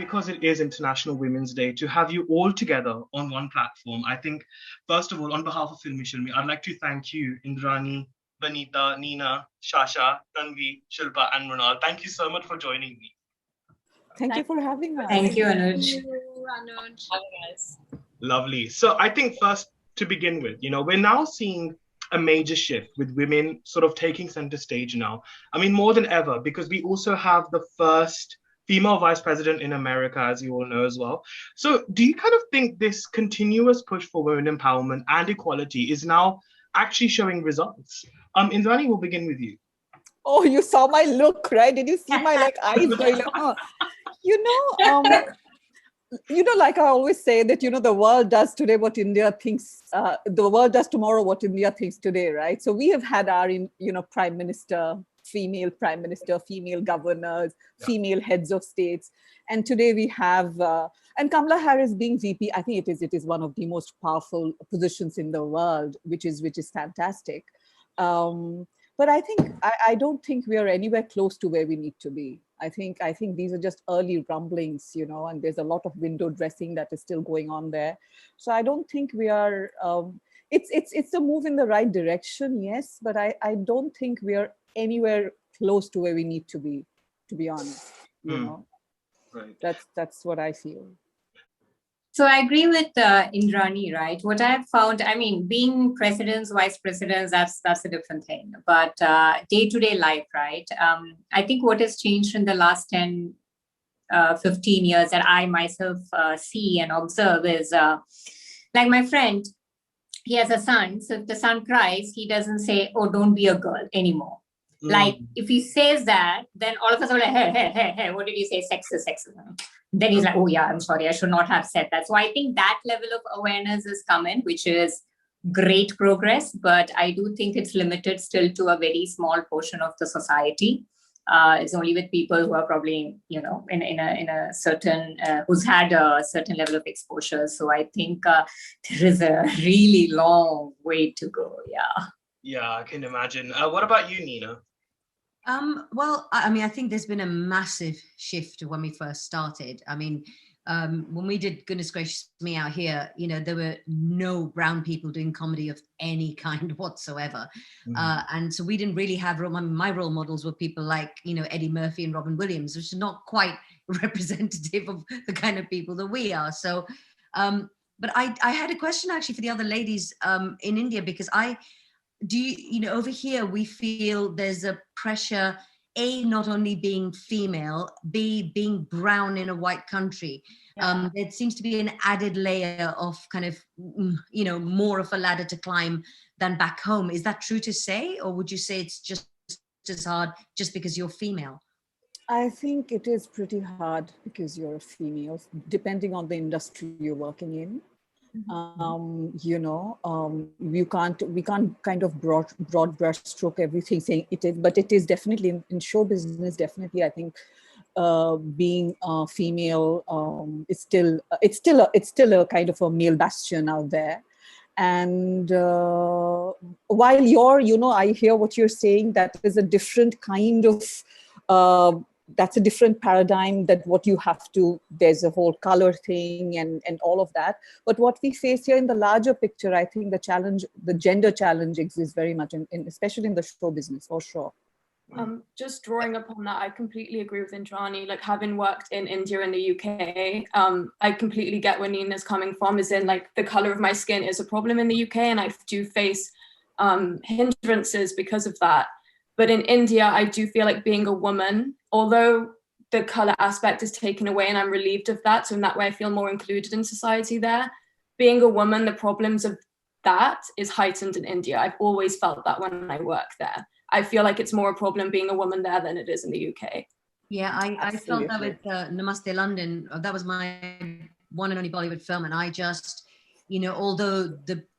because it is International Women's Day, to have you all together on one platform. I think, first of all, on behalf of Filme Shilmy, I'd like to thank you, Indrani, Banita, Nina, Shashaa, Tanvi, Shilpa, and Mrunal. Thank you so much for joining me. Thank you for having us. Thank you, Anuj. Thank you, Anuj. Having us. Lovely. So I think first, to begin with, we're now seeing a major shift with women sort of taking center stage now. I mean, more than ever, because we also have the first female vice president in America, as you all know as well. So do you kind of think this continuous push for women empowerment and equality is now actually showing results? Indrani, we'll begin with you. Oh, you saw my look, right? Did you see my eyes going like, oh. Like I always say that, the world does today what India thinks, the world does tomorrow what India thinks today, right? So we have had our, prime minister, female governors, female heads of states. And today we have, and Kamala Harris being VP, I think it is one of the most powerful positions in the world, which is fantastic. But I don't think we are anywhere close to where we need to be. I think these are just early rumblings, and there's a lot of window dressing that is still going on there. So I don't think we are, it's a move in the right direction, yes, but I don't think we are anywhere close to where we need to be honest, Right. That's what I feel. So I agree with Indrani, right? What I've found, being presidents, vice presidents, that's a different thing. But day-to-day life, right? I think what has changed in the last 10, 15 years that I myself see and observe is, like my friend, he has a son. So if the son cries, he doesn't say, oh, don't be a girl anymore. Like if he says that, then all of us are like, hey, what did you say? Sexism. Then he's like, oh yeah, I'm sorry, I should not have said that. So I think that level of awareness is coming, which is great progress, but I do think it's limited still to a very small portion of the society. It's only with people who are probably, in a certain, who's had a certain level of exposure. So I think there is a really long way to go. Yeah. Yeah, I can imagine. What about you, Nina? Well, I think there's been a massive shift to when we first started. When we did Goodness Gracious Me out here, there were no brown people doing comedy of any kind whatsoever. And so we didn't really have my role models were people like, Eddie Murphy and Robin Williams, which is not quite representative of the kind of people that we are. So, but I had a question actually for the other ladies in India, because over here we feel there's a pressure, A, not only being female, B, being brown in a white country. There seems to be an added layer of kind of, more of a ladder to climb than back home. Is that true to say? Or would you say it's just as hard just because you're female? I think it is pretty hard because you're a female, depending on the industry you're working in. We can't kind of broad brush stroke everything saying it is, but it is definitely in show business. Definitely, I think being female it's still a kind of a male bastion out there. And while I hear what you're saying, that is a different kind of. That's a different paradigm that what you have to, there's a whole color thing and all of that. But what we face here in the larger picture, I think the gender challenge exists very much, especially in the show business, for sure. Just drawing upon that, I completely agree with Indrani. Like, having worked in India and the UK, I completely get where Nina's coming from, is in like the color of my skin is a problem in the UK, and I do face hindrances because of that. But in India, I do feel like being a woman, although the color aspect is taken away and I'm relieved of that, so in that way I feel more included in society there. Being a woman, the problems of that is heightened in India. I've always felt that when I work there. I feel like it's more a problem being a woman there than it is in the UK. Yeah, I felt that with Namastey London. That was my one and only Bollywood film, and I just... although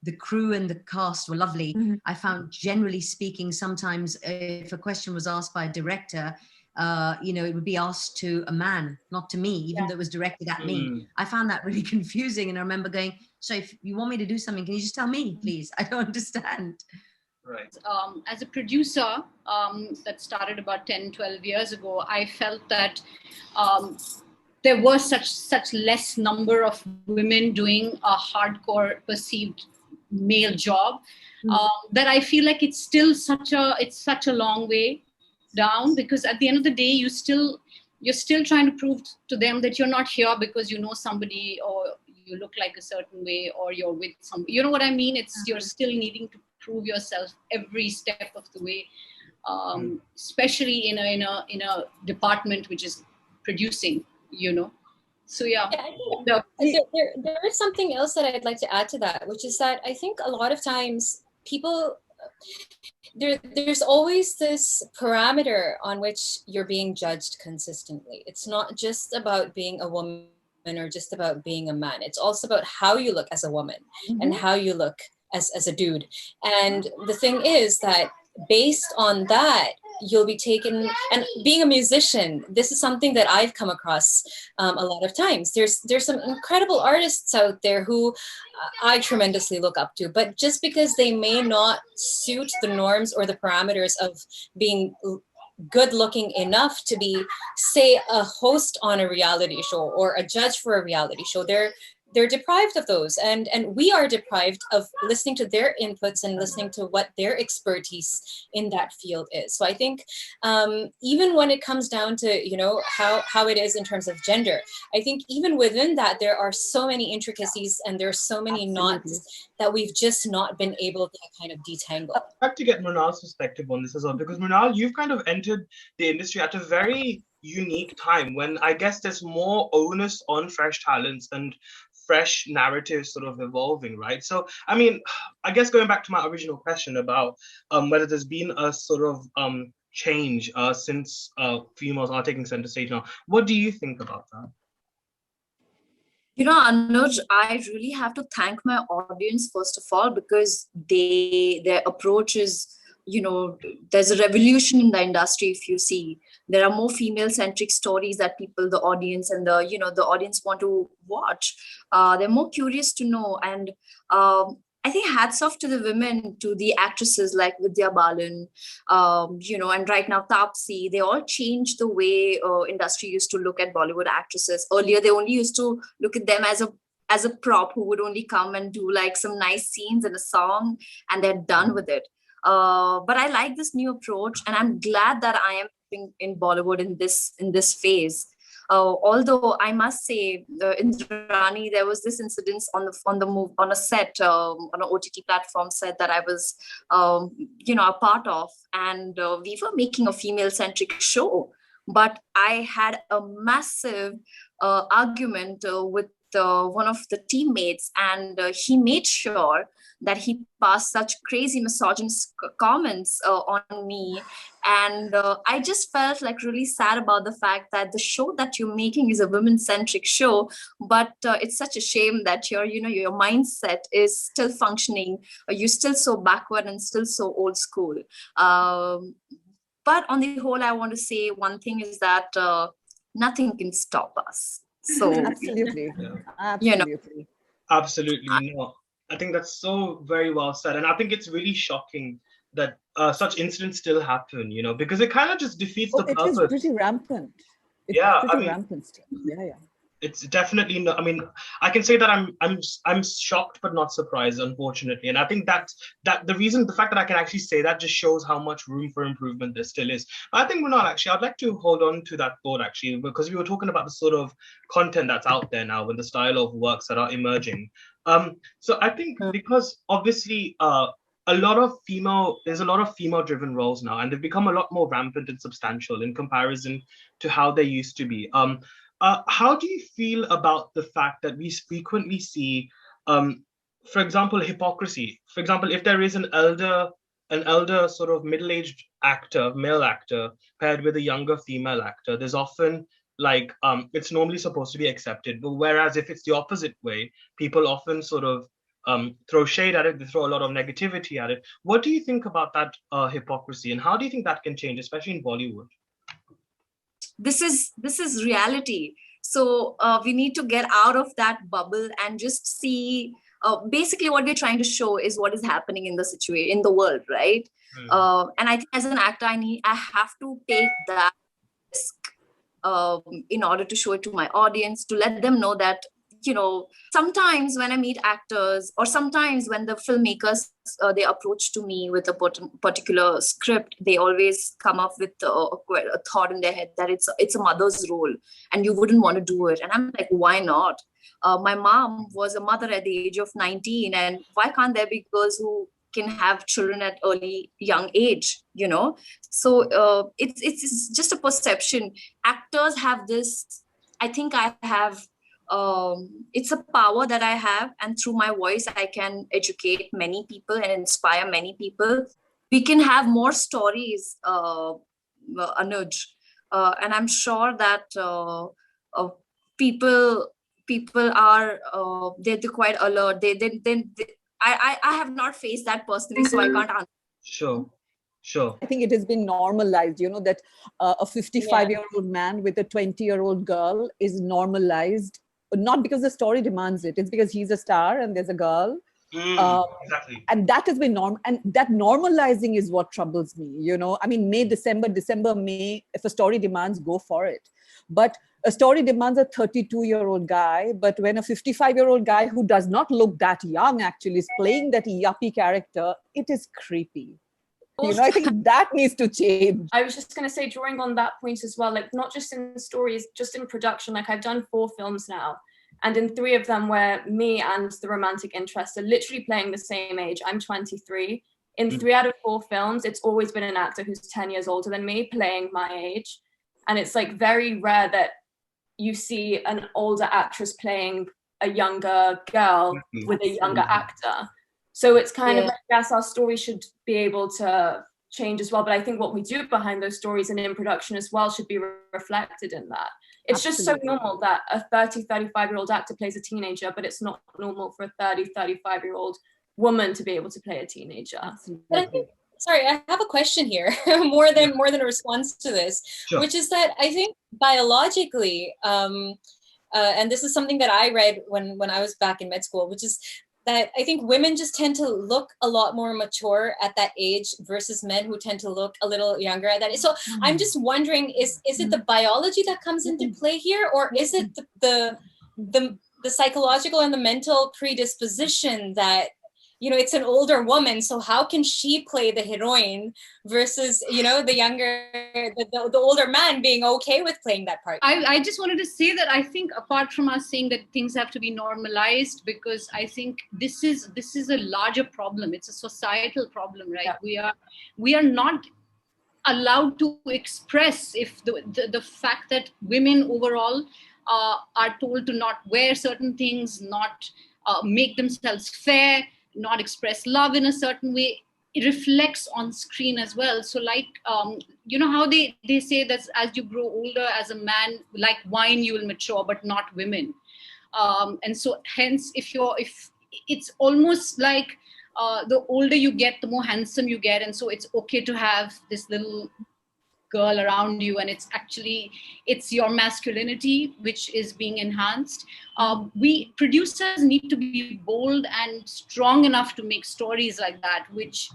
the crew and the cast were lovely, I found, generally speaking, sometimes if a question was asked by a director, it would be asked to a man, not to me, even though it was directed at me. I found that really confusing. And I remember going, so if you want me to do something, can you just tell me, please? I don't understand. Right. As a producer that started about 10, 12 years ago, I felt that there was such less number of women doing a hardcore perceived male job, that I feel like it's such a long way down, because at the end of the day, you're still trying to prove to them that you're not here because you know somebody, or you look like a certain way, or you're with somebody. You know what I mean? It's you're still needing to prove yourself every step of the way, especially in a department which is producing. So yeah. I think there is something else that I'd like to add to that, which is that I think a lot of times people, there's always this parameter on which you're being judged consistently. It's not just about being a woman or just about being a man. It's also about how you look as a woman and how you look as a dude. And the thing is that based on that, you'll be taken. And being a musician, this is something that I've come across a lot of times. There's some incredible artists out there who I tremendously look up to, but just because they may not suit the norms or the parameters of being good looking enough to be, say, a host on a reality show or a judge for a reality show, they're deprived of those, and we are deprived of listening to their inputs and listening to what their expertise in that field is. So I think even when it comes down to how it is in terms of gender, I think even within that there are so many intricacies and there are so many knots that we've just not been able to kind of detangle. I'd like to get Mrunal's perspective on this as well, because Mrunal, you've kind of entered the industry at a very unique time when I guess there's more onus on fresh talents and fresh narratives sort of evolving, right? So, I mean, I guess going back to my original question about whether there's been a sort of change since females are taking center stage now, what do you think about that? Anuj, I really have to thank my audience, first of all, because their approach is, there's a revolution in the industry. If you see, there are more female-centric stories that people, the audience and the audience want to watch. They're more curious to know. And I think hats off to the women, to the actresses like Vidya Balan, and right now Taapsee. They all changed the way industry used to look at Bollywood actresses. Earlier, they only used to look at them as a prop who would only come and do like some nice scenes in a song and they're done with it. But I like this new approach, and I'm glad that I am in Bollywood in this phase. Although I must say, Indrani, there was this incident on a set, on an OTT platform set that I was, a part of, and we were making a female-centric show. But I had a massive argument with one of the teammates, and he made sure that he passed such crazy misogynist comments on me. And I just felt like really sad about the fact that the show that you're making is a women-centric show, but it's such a shame that your mindset is still functioning. You're still so backward and still so old school. But on the whole, I want to say one thing is that nothing can stop us. So absolutely. Absolutely. No, I think that's so very well said. And I think it's really shocking that such incidents still happen, because it kind of just defeats the purpose. It is pretty rampant. Rampant still. Yeah. It's definitely not. I mean, I can say that I'm shocked but not surprised, unfortunately. And I think that the fact that I can actually say that just shows how much room for improvement there still is. But I think Mrunal, actually, I'd like to hold on to that thought actually, because we were talking about the sort of content that's out there now and the style of works that are emerging. So I think because obviously there's a lot of female-driven roles now, and they've become a lot more rampant and substantial in comparison to how they used to be. How do you feel about the fact that we frequently see, for example, hypocrisy? For example, if there is an elder sort of middle-aged actor, male actor, paired with a younger female actor, there's often it's normally supposed to be accepted. But whereas if it's the opposite way, people often sort of throw shade at it, they throw a lot of negativity at it. What do you think about that hypocrisy, and how do you think that can change, especially in Bollywood? This is reality. So we need to get out of that bubble and just see. Basically, what we're trying to show is what is happening in the situation in the world, right? And I think as an actor, I have to take that risk in order to show it to my audience, to let them know that, sometimes when I meet actors, or sometimes when the filmmakers, they approach to me with a particular script, they always come up with a thought in their head that it's a mother's role and you wouldn't want to do it. And I'm like, why not? My mom was a mother at the age of 19, and why can't there be girls who can have children at young age, So it's just a perception. Actors have this, I think I have, it's a power that I have, and through my voice I can educate many people and inspire many people. We can have more stories, Anuj, and I'm sure that people are they're quite alert. I have not faced that personally, so I can't answer. Sure. I think it has been normalized, that a 55-year-old man with a 20-year-old girl is normalized, not because the story demands it. It's because he's a star and there's a girl. Exactly. And that has been and that normalizing is what troubles me. I mean, December, May, if a story demands, go for it. But a story demands a 32-year-old guy, but when a 55-year-old guy who does not look that young actually is playing that yuppie character, it is creepy. I think that needs to change. I was just going to say, drawing on that point as well, like not just in stories, just in production, like I've done 4 films now, and in 3 of them where me and the romantic interest are literally playing the same age. I'm 23. In 3 out of 4 films, it's always been an actor who's 10 years older than me playing my age. And it's like very rare that you see an older actress playing a younger girl with a younger actor. So it's kind of like, yes, our story should be able to change as well. But I think what we do behind those stories and in production as well should be reflected in that. It's just so normal that a 35-year-old actor plays a teenager, but it's not normal for a 35-year-old woman to be able to play a teenager. But I think, sorry, I have a question here, more than a response to this, which is that I think biologically, and this is something that I read when I was back in med school, which is that I think women just tend to look a lot more mature at that age versus men who tend to look a little younger at that age. So I'm just wondering, is it the biology that comes into play here, or is it the psychological and the mental predisposition that, it's an older woman, so how can she play the heroine versus, the younger, the older man being okay with playing that part? I just wanted to say that I think, apart from us saying that things have to be normalized, because I think this is a larger problem. It's a societal problem, right? Yeah. We are not allowed to express if the fact that women overall are told to not wear certain things, not make themselves fair, not express love in a certain way, it reflects on screen as well. So like, how they say that as you grow older as a man, like wine, you will mature, but not women. And so hence, if it's almost like the older you get, the more handsome you get. And so it's okay to have this little girl around you, and it's your masculinity which is being enhanced. We producers need to be bold and strong enough to make stories like that, which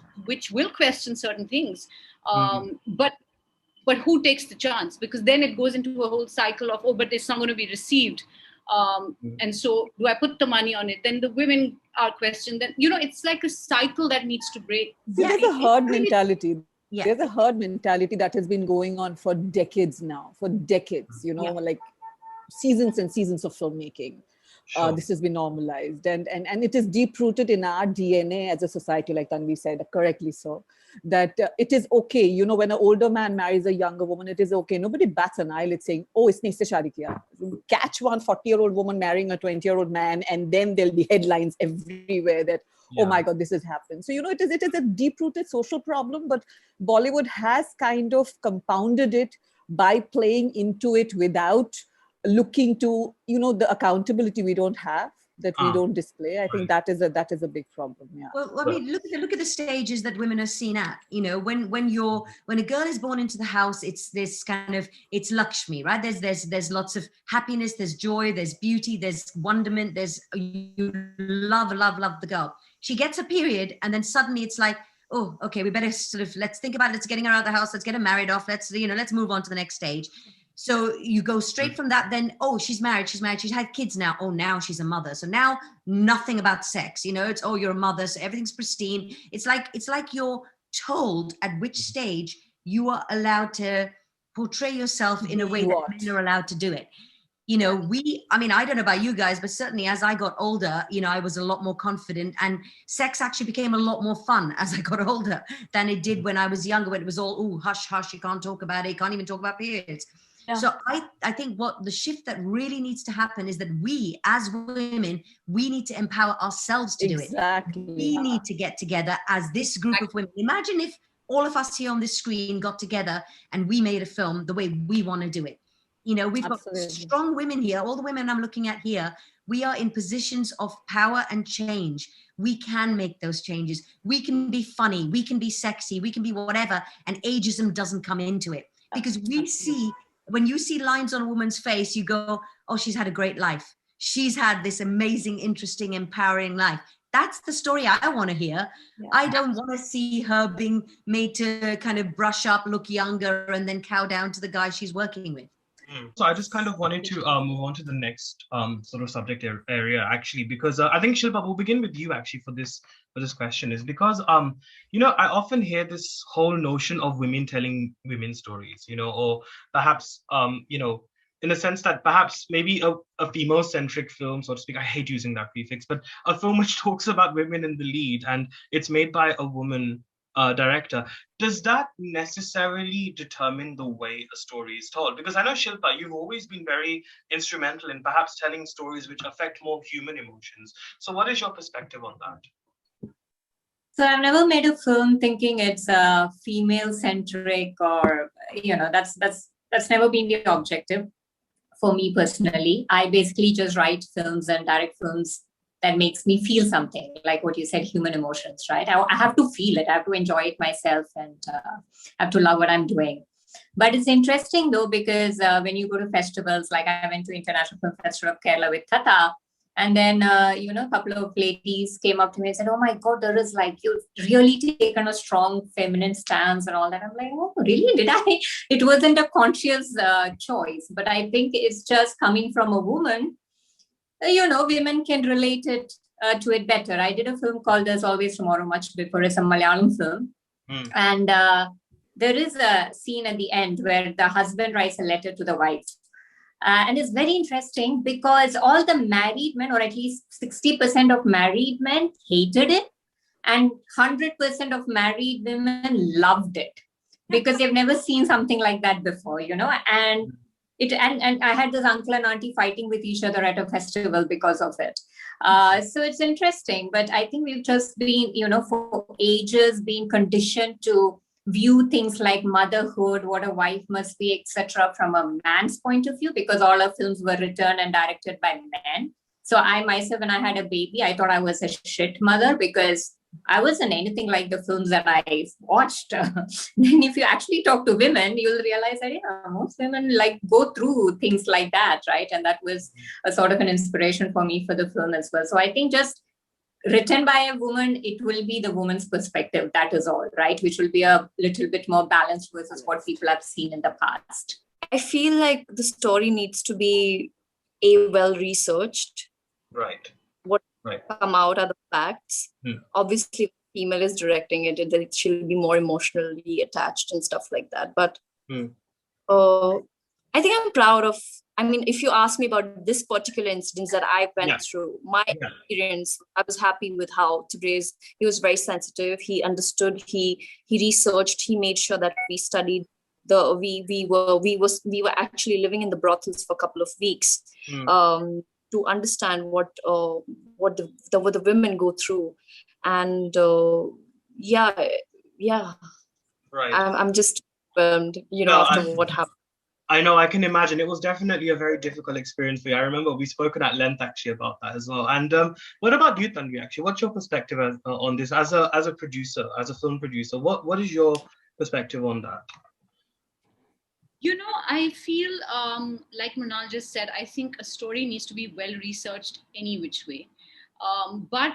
will question certain things. But who takes the chance? Because then it goes into a whole cycle of, but it's not going to be received. And so do I put the money on it? Then the women are questioned. Then, it's like a cycle that needs to break. There's a herd mentality. Yeah. There's a herd mentality that has been going on for decades now, like seasons and seasons of filmmaking. This has been normalized, and it is deep-rooted in our DNA as a society, like Tanvi said, correctly so, that it is okay, when an older man marries a younger woman, it is okay. Nobody bats an eyelid saying, oh, isne isse shaadi kiya. Catch one 40-year-old woman marrying a 20-year-old man, and then there'll be headlines everywhere that, oh my God, this has happened. So, it is a deep-rooted social problem, but Bollywood has kind of compounded it by playing into it without looking to, the accountability we don't have, that we don't display. I think that is a big problem. Yeah. Well, I mean, look at the stages that women are seen at. When a girl is born into the house, it's this kind of, it's Lakshmi, right? There's lots of happiness, there's joy, there's beauty, there's wonderment, you love the girl. She gets a period, and then suddenly it's like, oh, okay, we better let's think about it. Let's getting her out of the house. Let's get her married off. Let's move on to the next stage. So you go straight from that, then, oh, she's married, she's had kids now. Oh, now she's a mother. So now nothing about sex, it's, oh, you're a mother, so everything's pristine. It's like you're told at which stage you are allowed to portray yourself in a way that men are allowed to do it. I don't know about you guys, but certainly as I got older, I was a lot more confident, and sex actually became a lot more fun as I got older than it did when I was younger, when it was all, oh, hush, hush, you can't talk about it, you can't even talk about periods. Yeah. So I think what the shift that really needs to happen is that we, as women, we need to empower ourselves to do it. We need to get together as this group of women. Imagine if all of us here on this screen got together and we made a film the way we want to do it. We've got strong women here. All the women I'm looking at here, we are in positions of power and change. We can make those changes. We can be funny. We can be sexy. We can be whatever. And ageism doesn't come into it. Because we see, when you see lines on a woman's face, you go, oh, she's had a great life. She's had this amazing, interesting, empowering life. That's the story I want to hear. Yeah. I don't want to see her being made to kind of brush up, look younger, and then cow down to the guy she's working with. So I just kind of wanted to move on to the next sort of subject area, actually, because I think, Shilpa, we'll begin with you actually for this question, is because I often hear this whole notion of women telling women's stories, or perhaps in the sense that perhaps maybe a female-centric film, so to speak. I hate using that prefix, but a film which talks about women in the lead and it's made by a woman director, does that necessarily determine the way a story is told? Because I know, Shilpa, you've always been very instrumental in perhaps telling stories which affect more human emotions. So what is your perspective on that? So I've never made a film thinking it's female-centric, or, that's never been the objective for me personally. I basically just write films and direct films that makes me feel something, like what you said, human emotions, right? I have to feel it. I have to enjoy it myself, and have to love what I'm doing. But it's interesting though, because when you go to festivals, like I went to International Film Festival of Kerala with Tata, and then, a couple of ladies came up to me and said, oh my God, there is you've really taken a strong feminine stance and all that. I'm like, oh, really? Did I? It wasn't a conscious choice, but I think it's just coming from a woman. Women can relate it to it better. I did a film called There's Always Tomorrow much before. It's a Malayalam film. And there is a scene at the end where the husband writes a letter to the wife. And it's very interesting because all the married men, or at least 60% of married men, hated it. And 100% of married women loved it because they've never seen something like that before, and And I had this uncle and auntie fighting with each other at a festival because of it. So it's interesting, but I think we've just been, for ages being conditioned to view things like motherhood, what a wife must be, etc., from a man's point of view, because all our films were written and directed by men. So I myself, when I had a baby, I thought I was a shit mother because I wasn't anything like the films that I watched. Then if you actually talk to women, you'll realize that, most women go through things like that, right? And that was a sort of an inspiration for me for the film as well. So I think just written by a woman, it will be the woman's perspective. That is all, right? Which will be a little bit more balanced versus what people have seen in the past. I feel like the story needs to be well-researched. Right. Come out are the facts. Obviously, if a female is directing it, she'll be more emotionally attached and stuff like that. But I think I'm proud of, if you ask me about this particular incident that I went through, my experience, I was happy with how Tibre's, he was very sensitive. He understood, he researched, he made sure that we studied. We were actually living in the brothels for a couple of weeks. To understand what the women go through, and right. I'm just after what happened. I know, I can imagine. It was definitely a very difficult experience for you. I remember we've spoken at length actually about that as well. And what about you, Tanvi? Actually, what's your perspective on this as a producer, as a film producer? What is your perspective on that? I feel like Mrunal just said, I think a story needs to be well researched any which way. But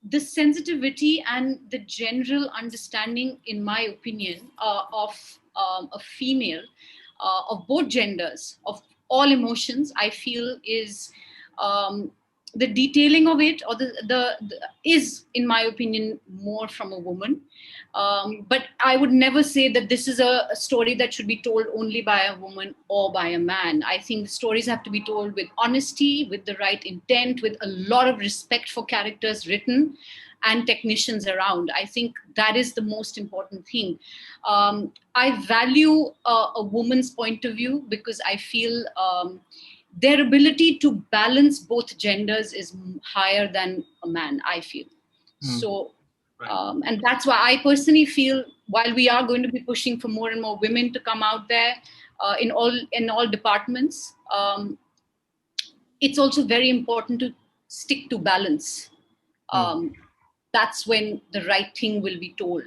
the sensitivity and the general understanding, in my opinion, of a female of both genders, of all emotions, I feel is the detailing of it, or the is, in my opinion, more from a woman. But I would never say that this is a story that should be told only by a woman or by a man. I think the stories have to be told with honesty, with the right intent, with a lot of respect for characters written and technicians around. I think that is the most important thing. I value a woman's point of view because I feel their ability to balance both genders is higher than a man, I feel. So, and that's why I personally feel, while we are going to be pushing for more and more women to come out there in all departments, it's also very important to stick to balance. That's when the right thing will be told.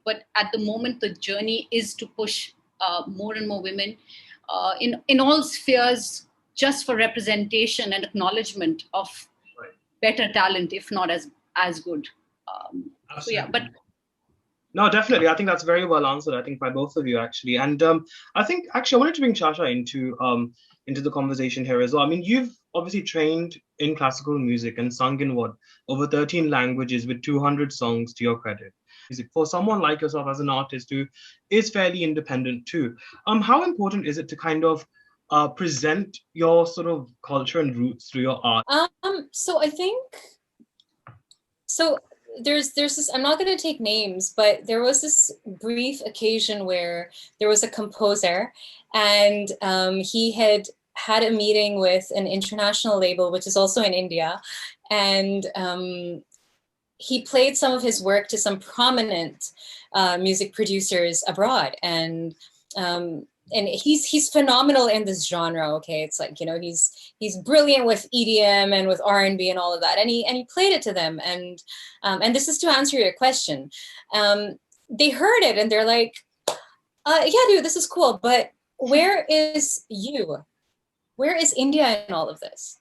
But at the moment, the journey is to push more and more women in all spheres, just for representation and acknowledgement of better talent, if not as good. So yeah, but no, definitely. I think that's very well answered, I think, by both of you, actually. And I think, actually, I wanted to bring Shashaa into the conversation here as well. I mean, you've obviously trained in classical music and sung in over 13 languages with 200 songs to your credit. For someone like yourself as an artist who is fairly independent too, how important is it to kind of present your sort of culture and roots through your art? So I think, so there's this, I'm not going to take names, but there was this brief occasion where there was a composer and he had a meeting with an international label, which is also in India. And he played some of his work to some prominent music producers abroad. And he's phenomenal in this genre. Okay, it's like, you know, he's brilliant with EDM and with R&B and all of that. And he played it to them. And this is to answer your question. They heard it and they're like, yeah, dude, this is cool. But where is you? Where is India in all of this?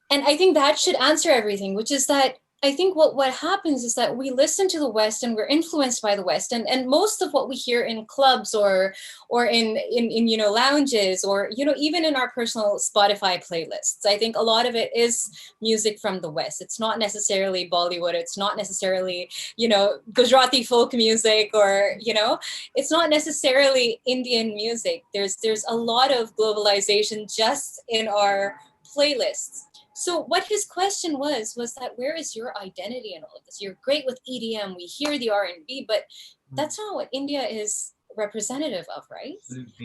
And I think that should answer everything, which is that I think what happens is that we listen to the West and we're influenced by the West, and most of what we hear in clubs or in you know, lounges, or, you know, even in our personal Spotify playlists, I think a lot of it is music from the West. It's not necessarily Bollywood. It's not necessarily, you know, Gujarati folk music, or, you know, it's not necessarily Indian music. There's a lot of globalization just in our playlists. So what his question was that where is your identity in all of this? You're great with EDM, we hear the R&B, but that's not what India is representative of, right?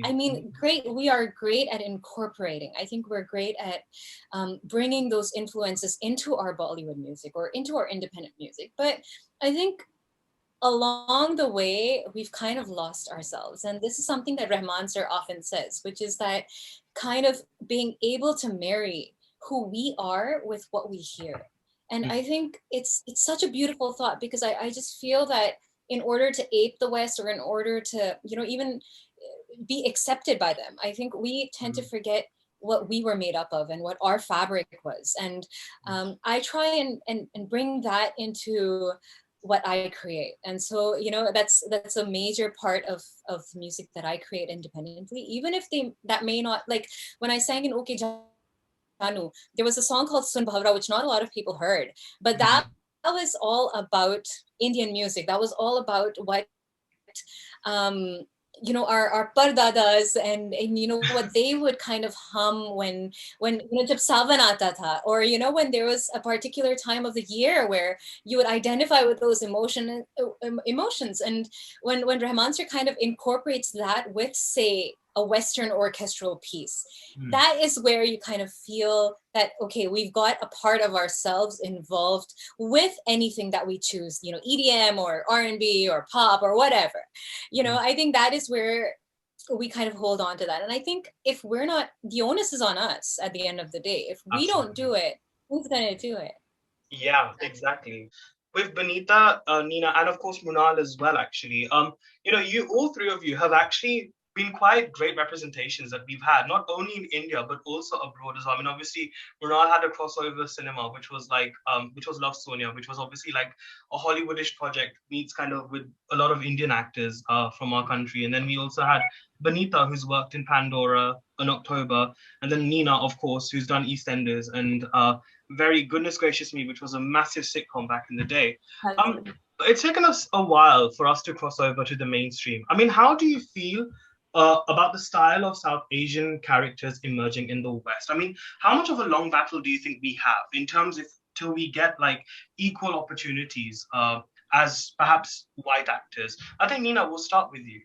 I mean, we are great at incorporating. I think we're great at bringing those influences into our Bollywood music or into our independent music. But I think along the way, we've kind of lost ourselves. And this is something that Rahman sir often says, which is that kind of being able to marry who we are with what we hear. And I think it's such a beautiful thought, because I just feel that in order to ape the West, or in order to, you know, even be accepted by them, I think we tend to forget what we were made up of and what our fabric was. And I try and bring that into what I create. And so, you know, that's a major part of music that I create independently, even if that may not, like when I sang in OK there was a song called Sun Bhavra, which not a lot of people heard, but that was all about Indian music. That was all about what, you know, our pardadas and you know, what they would kind of hum when you know, jab sawan aata tha, or, you know, when there was a particular time of the year where you would identify with those emotions. And when Rahman sir kind of incorporates that with, say, a Western orchestral piece, that is where you kind of feel that, okay, we've got a part of ourselves involved with anything that we choose, you know, EDM or R&B or pop or whatever. You know, I think that is where we kind of hold on to that. And I think if we're not, the onus is on us at the end of the day. If we don't do it, who's going to do it? Yeah, exactly. With Banita, Nina, and of course Mrunal as well, actually. You know, you all three of you have actually been quite great representations that we've had, not only in India but also abroad as well. I mean, obviously, Mrunal had a crossover cinema, which was which was Love Sonia, which was obviously like a Hollywoodish project meets kind of with a lot of Indian actors from our country. And then we also had Banita, who's worked in Pandora in October, and then Nina, of course, who's done EastEnders, and very Goodness Gracious Me, which was a massive sitcom back in the day. It's taken us a while for us to cross over to the mainstream. I mean, how do you feel about the style of South Asian characters emerging in the West? I mean, how much of a long battle do you think we have in terms of till we get like equal opportunities as perhaps white actors? I think, Nina, we'll start with you.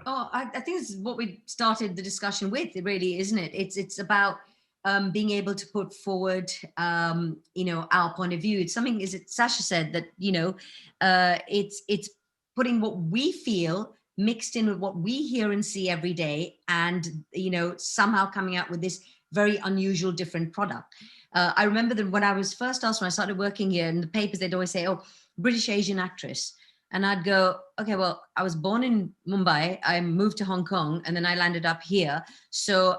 Oh, I think this is what we started the discussion with, really, isn't it? It's about being able to put forward, our point of view. It's something, is it Shashaa said that, it's putting what we feel mixed in with what we hear and see every day, and, somehow coming out with this very unusual, different product. I remember that when I was first asked, when I started working here in the papers, they'd always say, oh, British Asian actress. And I'd go, okay, well, I was born in Mumbai, I moved to Hong Kong, and then I landed up here. So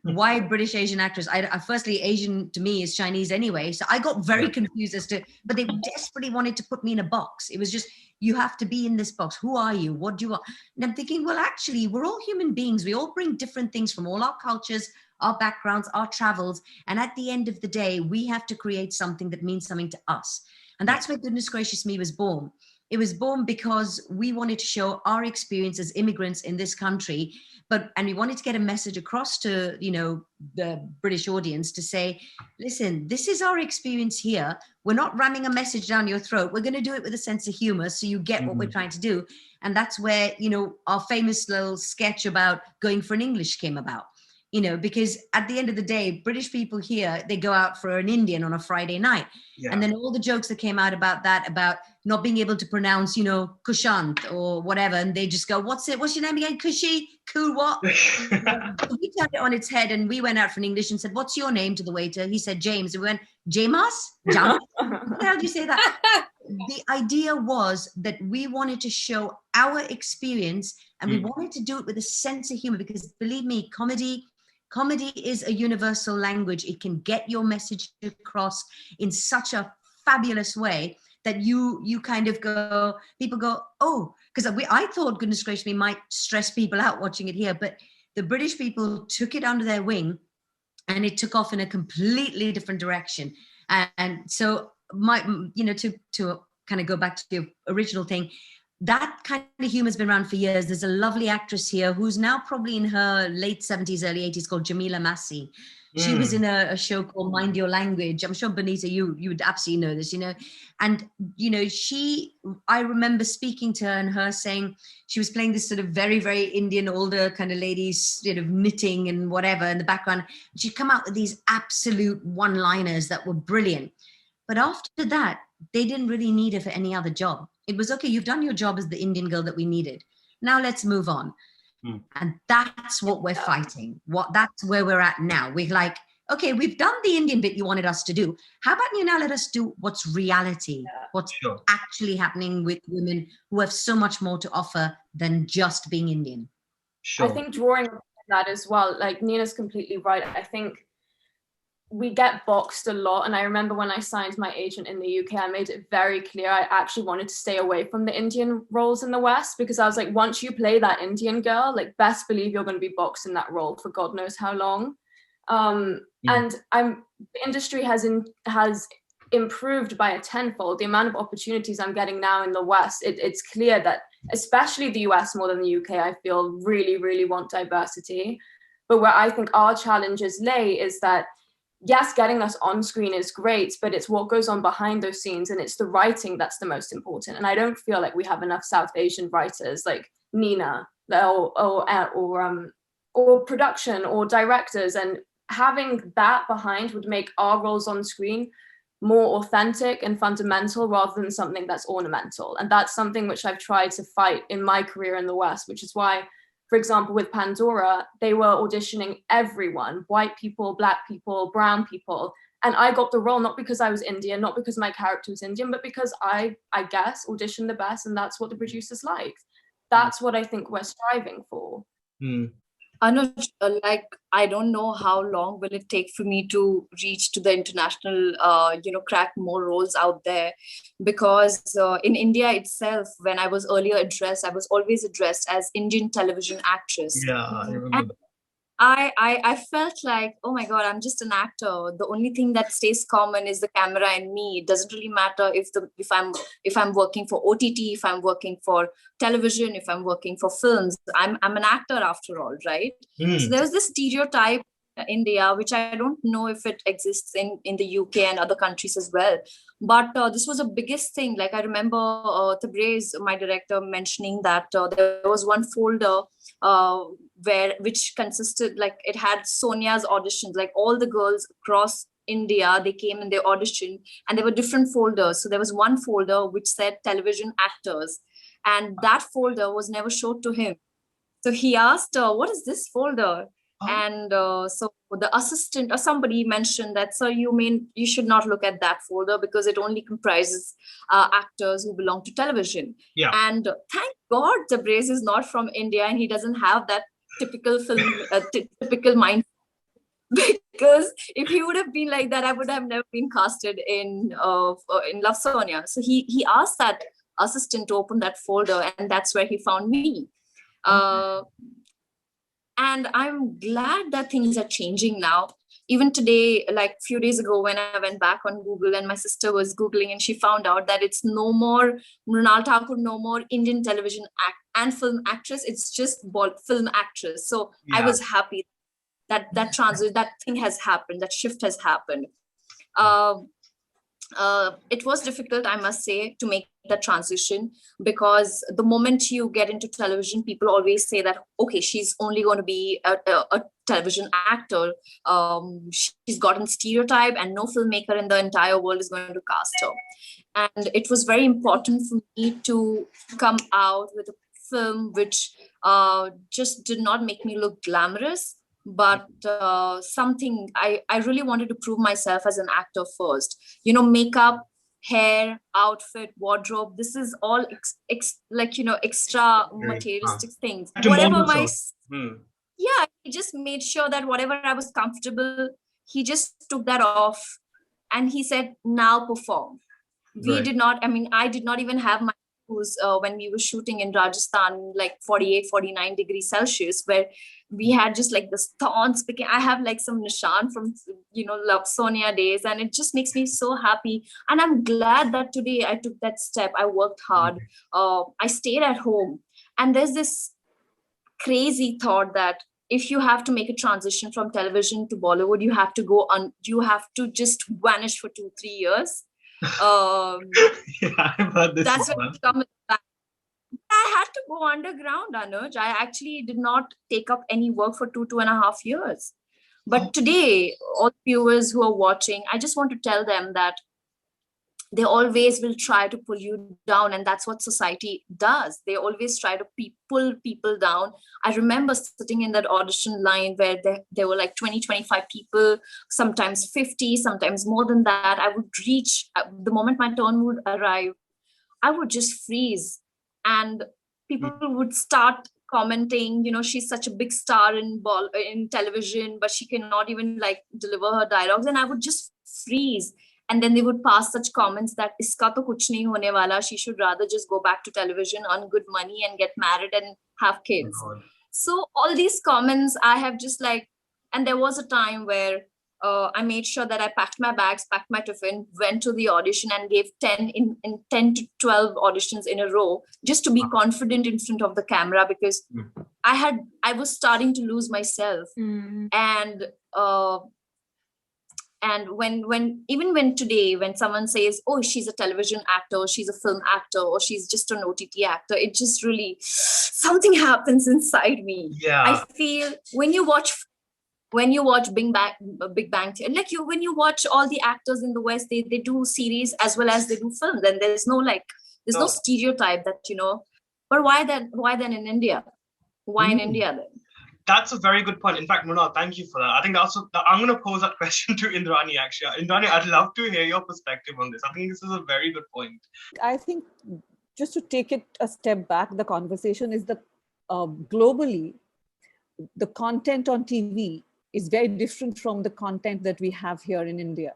why British Asian actress? Firstly, Asian to me is Chinese anyway. So I got very confused as to, but they desperately wanted to put me in a box. It was just, you have to be in this box. Who are you? What do you want? And I'm thinking, well, actually, we're all human beings. We all bring different things from all our cultures, our backgrounds, our travels. And at the end of the day, we have to create something that means something to us. And that's where Goodness Gracious Me was born. It was born because we wanted to show our experience as immigrants in this country, and we wanted to get a message across to, the British audience to say, listen, this is our experience here. We're not ramming a message down your throat. We're going to do it with a sense of humor so you get what we're trying to do. And that's where, our famous little sketch about going for an English came about. Because at the end of the day, British people here, they go out for an Indian on a Friday night. Yeah. And then all the jokes that came out about that, about not being able to pronounce, Kushant or whatever. And they just go, what's your name again? Kushi? Cool what? We turned it on its head and we went out for an English and said, what's your name to the waiter? He said, James. And we went, Jamas? Jamas? How do you say that? The idea was that we wanted to show our experience and we wanted to do it with a sense of humor because believe me, comedy is a universal language. It can get your message across in such a fabulous way that you kind of go, people go, oh, because I thought Goodness Gracious Me might stress people out watching it here, but the British people took it under their wing and it took off in a completely different direction. And so to kind of go back to the original thing, that kind of humor has been around for years. There's a lovely actress here who's now probably in her late 70s, early 80s called Jamila Massi. She was in a show called Mind Your Language. I'm sure, Banita, you would absolutely know this, And, I remember speaking to her and her saying she was playing this sort of very, very Indian, older kind of lady, sort of knitting and whatever in the background. She'd come out with these absolute one-liners that were brilliant. But after that, they didn't really need her for any other job. It was, okay, you've done your job as the Indian girl that we needed. Now let's move on. And that's what we're fighting. That's where we're at now. We're like, okay, we've done the Indian bit you wanted us to do. How about you now let us do what's reality, what's actually happening with women who have so much more to offer than just being Indian. I think drawing on that as well, like Nina's completely right. I think we get boxed a lot. And I remember when I signed my agent in the UK, I made it very clear I actually wanted to stay away from the Indian roles in the West, because I was like, once you play that Indian girl, like best believe you're going to be boxed in that role for God knows how long. And the industry has improved by a tenfold. The amount of opportunities I'm getting now in the West, it's clear that especially the US more than the UK, I feel really, really want diversity. But where I think our challenges lay is that yes, getting us on screen is great, but it's what goes on behind those scenes, and it's the writing that's the most important. And I don't feel like we have enough South Asian writers like Nina or production or directors, and having that behind would make our roles on screen more authentic and fundamental rather than something that's ornamental. And that's something which I've tried to fight in my career in the West, which is why, for example, with Pandora, they were auditioning everyone, white people, black people, brown people. And I got the role, not because I was Indian, not because my character was Indian, but because I guess, auditioned the best, and that's what the producers liked. that's what I think we're striving for. Anuj, like, I don't know how long will it take for me to reach to the international, crack more roles out there. Because in India itself, when I was earlier addressed, I was always addressed as Indian television actress. Yeah, I remember that. I felt like, oh my God, I'm just an actor. The only thing that stays common is the camera and me. It doesn't really matter if I'm working for OTT, if I'm working for television, if I'm working for films. I'm an actor after all, right? So there was this stereotype in India, which I don't know if it exists in the UK and other countries as well. But this was the biggest thing. Like I remember Tabriz, my director, mentioning that there was one folder which consisted, like, it had Sonia's auditions, like all the girls across India, they came and they auditioned, and there were different folders. So there was one folder which said television actors, and that folder was never showed to him. So he asked, what is this folder? And so the assistant or somebody mentioned that, sir, you should not look at that folder because it only comprises actors who belong to television. Yeah. And thank God Tabriz is not from India and he doesn't have that typical film, typical mind. Because if he would have been like that, I would have never been casted in Love Sonia. So he asked that assistant to open that folder, and that's where he found me. And I'm glad that things are changing now. Even today, like a few days ago, when I went back on Google and my sister was Googling, and she found out that it's no more Mrunal Thakur, no more Indian television and film actress. It's just film actress. So yeah. I was happy that that thing has happened, that shift has happened. It was difficult, I must say, to make that transition, because the moment you get into television, people always say that, okay, she's only going to be a television actor. She's gotten stereotype and no filmmaker in the entire world is going to cast her. And it was very important for me to come out with a film which just did not make me look glamorous, but something I really wanted to prove myself as an actor first. Makeup, hair, outfit, wardrobe, this is all extra materialistic things. Whatever yeah, he just made sure that whatever I was comfortable, he just took that off and he said, now perform. We did not, I did not even have my when we were shooting in Rajasthan, like 48, 49 degrees Celsius, where we had just like the thorns picking. I have like some nishan from, Love Sonia days, and it just makes me so happy. And I'm glad that today I took that step. I worked hard. I stayed at home. And there's this crazy thought that if you have to make a transition from television to Bollywood, you have to just vanish for 2-3 years. Yeah, I've heard this. That's when I had to go underground, Anuj. I actually did not take up any work for 2.5 years. But today, all viewers who are watching, I just want to tell them that they always will try to pull you down, and that's what society does. They always try to pull people down. I remember sitting in that audition line where there were like 20-25 people, sometimes 50, sometimes more than that. I would reach, the moment my turn would arrive, I would just freeze, and people would start commenting, she's such a big star in television, but she cannot even like deliver her dialogues. And I would just freeze. And then they would pass such comments that iska to kuch nahi hone wala, she should rather just go back to television, earn good money and get married and have kids. So all these comments I have just like, and there was a time where I made sure that I packed my bags, packed my tiffin, went to the audition and gave 10 to 12 auditions in a row, just to be confident in front of the camera, because I was starting to lose myself. And when today, when someone says, oh, she's a television actor, or she's a film actor, or she's just an OTT actor, it just really, something happens inside me. Yeah. I feel when you watch Big Bang Theory, like when you watch all the actors in the West, they do series as well as they do films, and there's no stereotype that, but why then in India? Why in India then? That's a very good point. In fact, Mrunal, thank you for that. I think I'm going to pose that question to Indrani, actually. Indrani, I'd love to hear your perspective on this. I think this is a very good point. I think just to take it a step back, the conversation is that globally, the content on TV is very different from the content that we have here in India,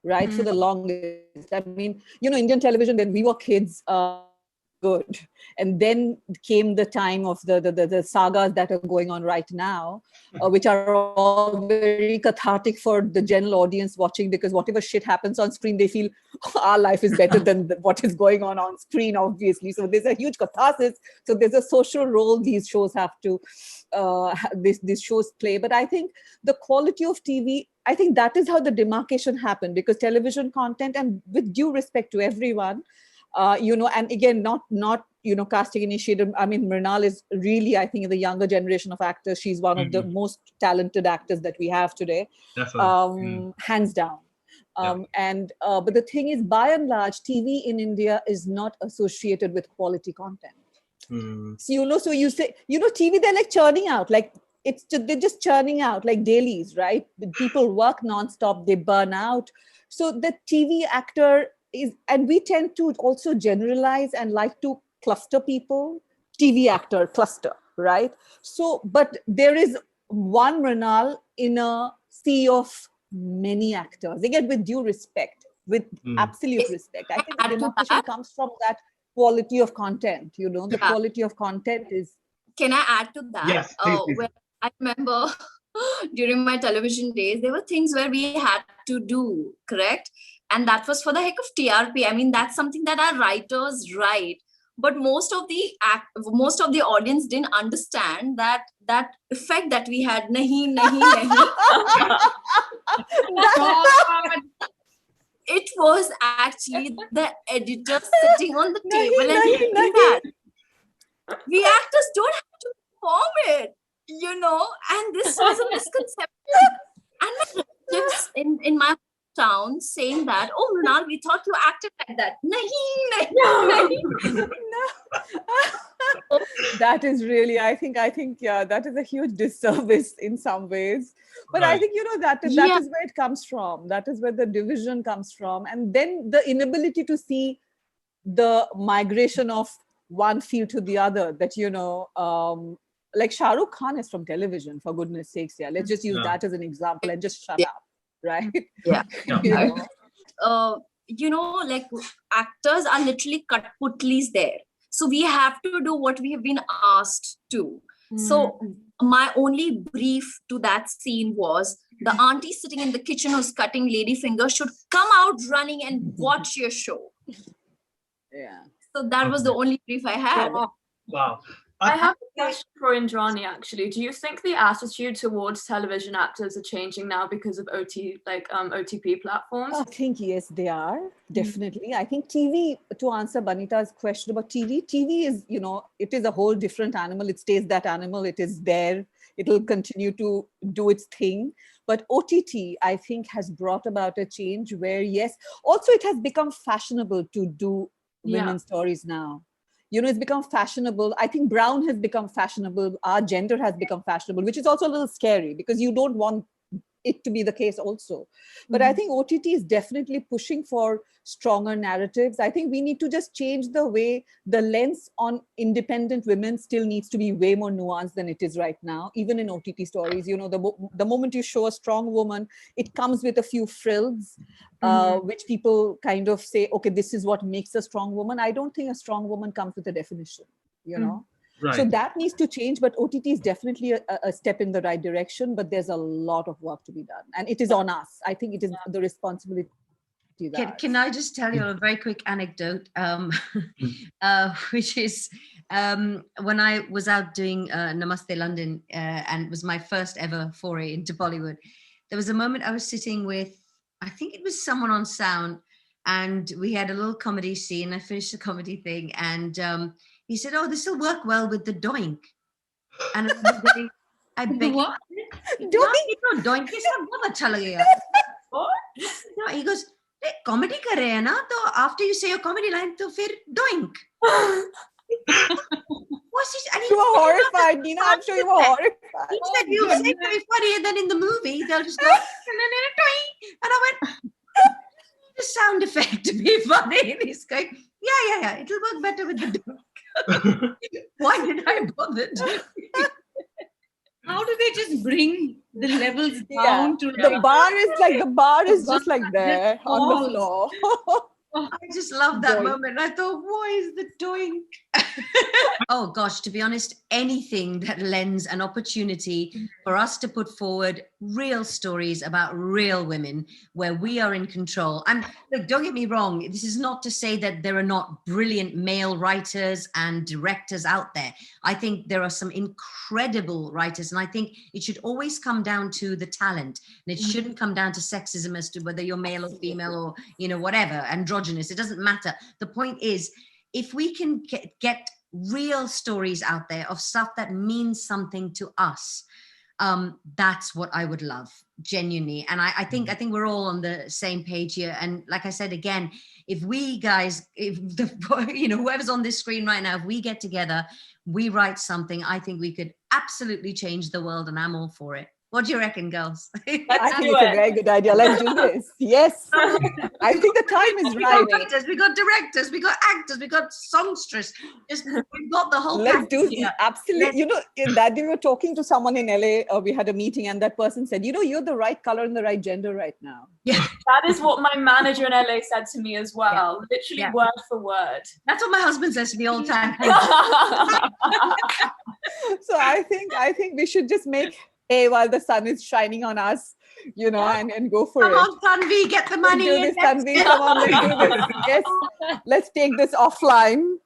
right? For the longest. I mean, Indian television, when we were kids, good. And then came the time of the sagas that are going on right now, which are all very cathartic for the general audience watching, because whatever shit happens on screen, they feel our life is better than what is going on screen, obviously. So there's a huge catharsis. So there's a social role these shows have to, these shows play. But I think the quality of TV, I think that is how the demarcation happened, because television content, and with due respect to everyone, and again, not casting any shade. I mean, Mrunal is really, I think, in the younger generation of actors, she's one of the most talented actors that we have today, hands down. But the thing is, by and large, TV in India is not associated with quality content. So you say, TV, they're like churning out, like they're just churning out like dailies, right? People work nonstop, they burn out. So the TV actor is, and we tend to also generalize and like to cluster people, TV actor cluster, right? So, but there is one Mrunal in a sea of many actors. Again, with due respect, with absolute respect. I think the demarcation comes from that quality of content, the quality of content is... Can I add to that? Yes, please. Where I remember during my television days, there were things where we had to do, correct? And that was for the heck of TRP. I mean, that's something that our writers write. But most of the audience didn't understand that effect that we had. Nahi, nahi, nahi. It was actually the editor sitting on the table and doing that. We actors don't have to perform it, and this was a misconception. And my relatives in my town saying that, oh, Mrunal, we thought you acted like that. Nahi. That is really, I think, yeah, that is a huge disservice in some ways. But I think, that is where it comes from. That is where the division comes from. And then the inability to see the migration of one field to the other, that, like Shah Rukh Khan is from television, for goodness sakes. Yeah, let's just use that as an example and just shut up. Right? Yeah. Like actors are literally Katputlis there. So we have to do what we have been asked to. So my only brief to that scene was the auntie sitting in the kitchen who's cutting ladyfinger should come out running and watch your show. Yeah. So that was the only brief I had. Wow. I have a question for Indrani, actually. Do you think the attitude towards television actors are changing now because of OTP platforms? I think, yes, they are. Definitely. I think TV, to answer Banita's question about TV is, it is a whole different animal. It stays that animal. It is there. It will continue to do its thing. But OTT, I think, has brought about a change where, yes, also it has become fashionable to do women's stories now. It's become fashionable. I think brown has become fashionable. Our gender has become fashionable, which is also a little scary because you don't want it to be the case also. But I think OTT is definitely pushing for stronger narratives. I think we need to just change the way the lens on independent women still needs to be way more nuanced than it is right now. Even in OTT stories, the moment you show a strong woman, it comes with a few frills, which people kind of say, okay, this is what makes a strong woman. I don't think a strong woman comes with a definition, Right. So that needs to change, but OTT is definitely a step in the right direction, but there's a lot of work to be done. And it is on us. I think it is the responsibility. Can I just tell you a very quick anecdote, which is when I was out doing Namastey London, and it was my first ever foray into Bollywood, there was a moment I was sitting with, I think it was someone on sound, and we had a little comedy scene. I finished the comedy thing, and he said, oh, this will work well with the doink. And I beg what? Doink is बहुत अच्छा लगेगा. No, he goes, comedy कर रहे हैं ना, तो after you say your comedy line, तो फिर doink. You were horrified, Nina. I'm sure you were horrified. He said, you'll say very funny, and then in the movie, they'll just go, and I went, the sound effect to be funny. And he's going, yeah, yeah. It'll work better with the dog. Why did I bother doing it? How do they just bring the levels down to the bar is just like there just on the falls. floor. I just love that Doink. moment. I thought, why is the doink? Oh gosh, to be honest, anything that lends an opportunity for us to put forward real stories about real women where we are in control. And look, don't get me wrong, this is not to say that there are not brilliant male writers and directors out there. I think there are some incredible writers, and I think it should always come down to the talent. And it shouldn't come down to sexism as to whether you're male or female or, you know, whatever, androgynous. It doesn't matter. The point is, if we can get real stories out there of stuff that means something to us, that's what I would love, genuinely. And I think we're all on the same page here. And like I said again, if we guys, whoever's on this screen right now, if we get together, we write something, I think we could absolutely change the world, and I'm all for it. What do you reckon, girls? I think it's a very good idea. Let's do this. Yes. I think the time is right. We got directors, we got actors, we got songstress. We've got the whole Let's do package. absolutely. You know, in that day we were talking to someone in LA. We had a meeting, and that person said, "You know, you're the right color and the right gender right now." Yeah, that is what my manager in LA said to me as well. Literally word for word. That's what my husband says to me all the time. So I think we should just make hay while the sun is shining on us, you know, and go for it. Come on, Tanvi, get the money in. Let's do this, Tanvi. Come on, let's do this. Yes, let's take this offline.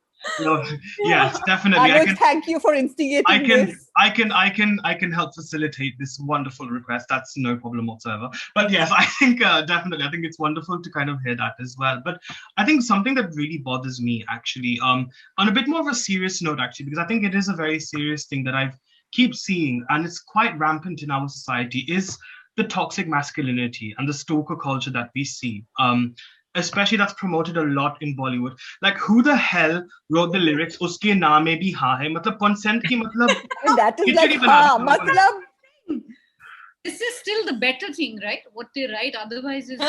No, yes, definitely. Anuj, thank you for instigating this. I can help facilitate this wonderful request. That's no problem whatsoever. But yes, I think definitely. I think it's wonderful to kind of hear that as well. But I think something that really bothers me actually, on a bit more of a serious note actually, because I think it is a very serious thing that I keep seeing, and it's quite rampant in our society, is the toxic masculinity and the stalker culture that we see. Especially that's promoted a lot in Bollywood. Like, who the hell wrote the lyrics? Uske naam mein bhi haan hai. Matlab consent ki matlab. And that is like matlab. This is still the better thing, right? What they write, otherwise is.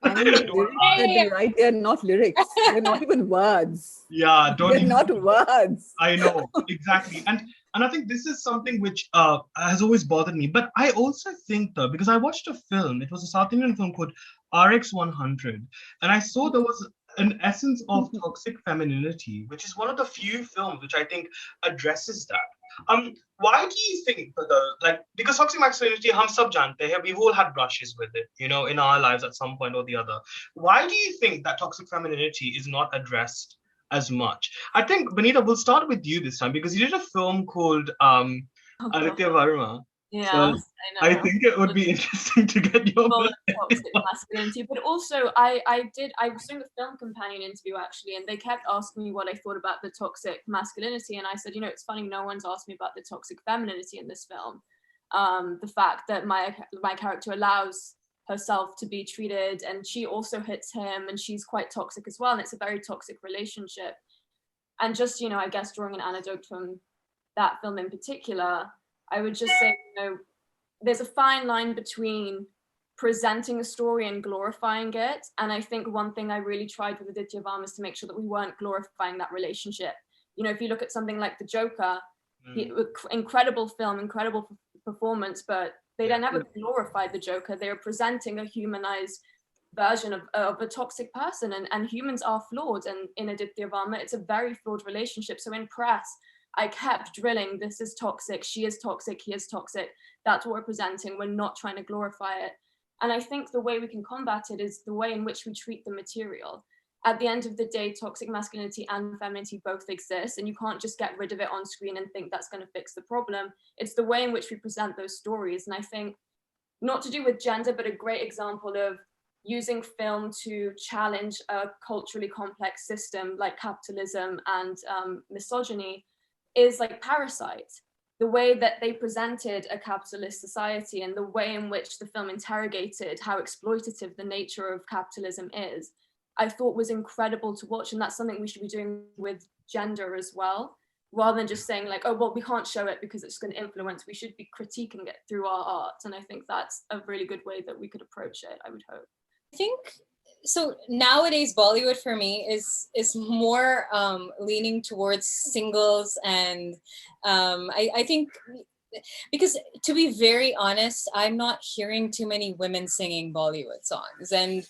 I mean, the lyrics that they write, they're not lyrics. They're not even words. Yeah, they're not words. I know, exactly. And I think this is something which has always bothered me. But I also think, though, because I watched a film, it was a South Indian film called RX 100, and I saw there was an essence of toxic femininity, which is one of the few films which I think addresses that. Why do you think, like, because toxic masculinity, hum sab jante hai, we've all had brushes with it, you know, in our lives at some point or the other. Why do you think that toxic femininity is not addressed as much? I think, Banita, we'll start with you this time, because you did a film called Aditya Varma. Yeah, so I think it would be interesting to get your toxic masculinity. But also, I was doing a film companion interview actually, and they kept asking me what I thought about the toxic masculinity, and I said, you know, it's funny, no one's asked me about the toxic femininity in this film. The fact that my character allows herself to be treated, and she also hits him, and she's quite toxic as well, and it's a very toxic relationship. And just, you know, I guess drawing an anecdote from that film in particular, I would just say, you know, there's a fine line between presenting a story and glorifying it. And I think one thing I really tried with Aditya Varma is to make sure that we weren't glorifying that relationship. You know, if you look at something like The Joker, incredible film, incredible performance, but they never glorified the Joker. They were presenting a humanized version of a toxic person, and humans are flawed. And in Aditya Varma, it's a very flawed relationship. So in press, I kept drilling, this is toxic, she is toxic, he is toxic. That's what we're presenting. We're not trying to glorify it. And I think the way we can combat it is the way in which we treat the material. At the end of the day, toxic masculinity and femininity both exist, and you can't just get rid of it on screen and think that's going to fix the problem. It's the way in which we present those stories. And I think, not to do with gender, but a great example of using film to challenge a culturally complex system like capitalism and misogyny is like Parasite. The way that they presented a capitalist society and the way in which the film interrogated how exploitative the nature of capitalism is, I thought was incredible to watch. And that's something we should be doing with gender as well, rather than just saying like, oh, well, we can't show it because it's going to influence. We should be critiquing it through our art. And I think that's a really good way that we could approach it, I would hope. I think so nowadays Bollywood for me is more leaning towards singles, and I think, because to be very honest, I'm not hearing too many women singing Bollywood songs, and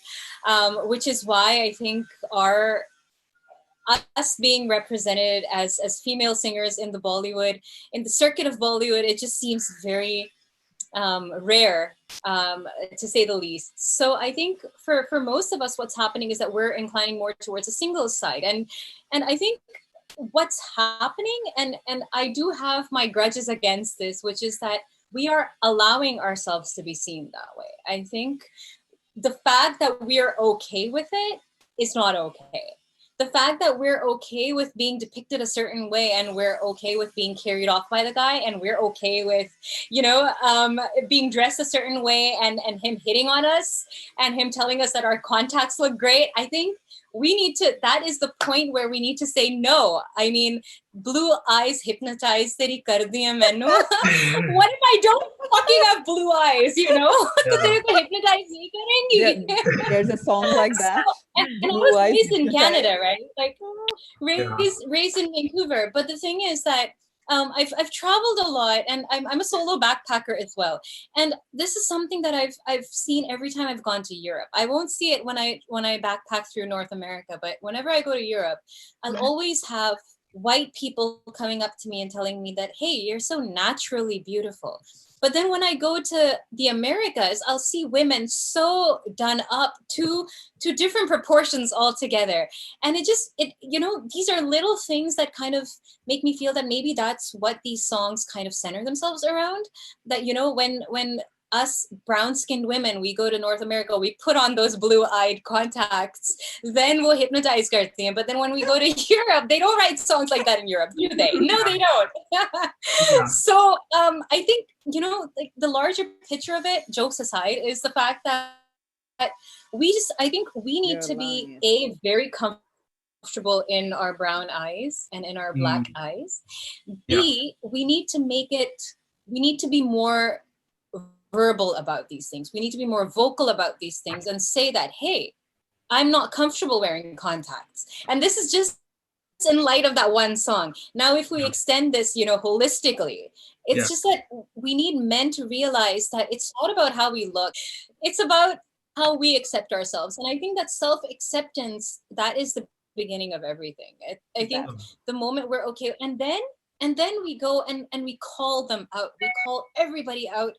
which is why I think us being represented as female singers in the circuit of Bollywood, it just seems very rare, to say the least. So I think for most of us, what's happening is that we're inclining more towards a singles side, and I think what's happening, and I do have my grudges against this, which is that we are allowing ourselves to be seen that way. I think the fact that we are okay with it is not okay. The fact that we're okay with being depicted a certain way, and we're okay with being carried off by the guy, and we're okay with, being dressed a certain way, and him hitting on us, and him telling us that our contacts look great. I think that is the point where we need to say no. I mean, blue eyes hypnotize teri kar diya mainu. What if I don't fucking have blue eyes, तो तेरे को hypnotize नहीं करेंगी. There's a song like that. And I was raised in Canada, right? Like raised in Vancouver. But the thing is that I've traveled a lot, and I'm a solo backpacker as well. And this is something that I've seen every time I've gone to Europe. I won't see it when I backpack through North America, but whenever I go to Europe, I'll always have white people coming up to me and telling me that, hey, you're so naturally beautiful. But then when I go to the Americas, I'll see women so done up to different proportions altogether. And these are little things that kind of make me feel that maybe that's what these songs kind of center themselves around. That, when us brown-skinned women, we go to North America, we put on those blue-eyed contacts, then we'll hypnotize karte hain. But then when we go to Europe, they don't write songs like that in Europe, do they? No, they don't. So I think, like the larger picture of it, jokes aside, is the fact that I think we need to be very comfortable in our brown eyes and in our black eyes. B, we need to be more verbal about these things. We need to be more vocal about these things and say that, hey, I'm not comfortable wearing contacts. And this is just in light of that one song. Now, if we extend this, holistically, it's just that we need men to realize that it's not about how we look. It's about how we accept ourselves. And I think that self-acceptance, that is the beginning of everything. I think the moment we're okay, and then we go and we call them out. We call everybody out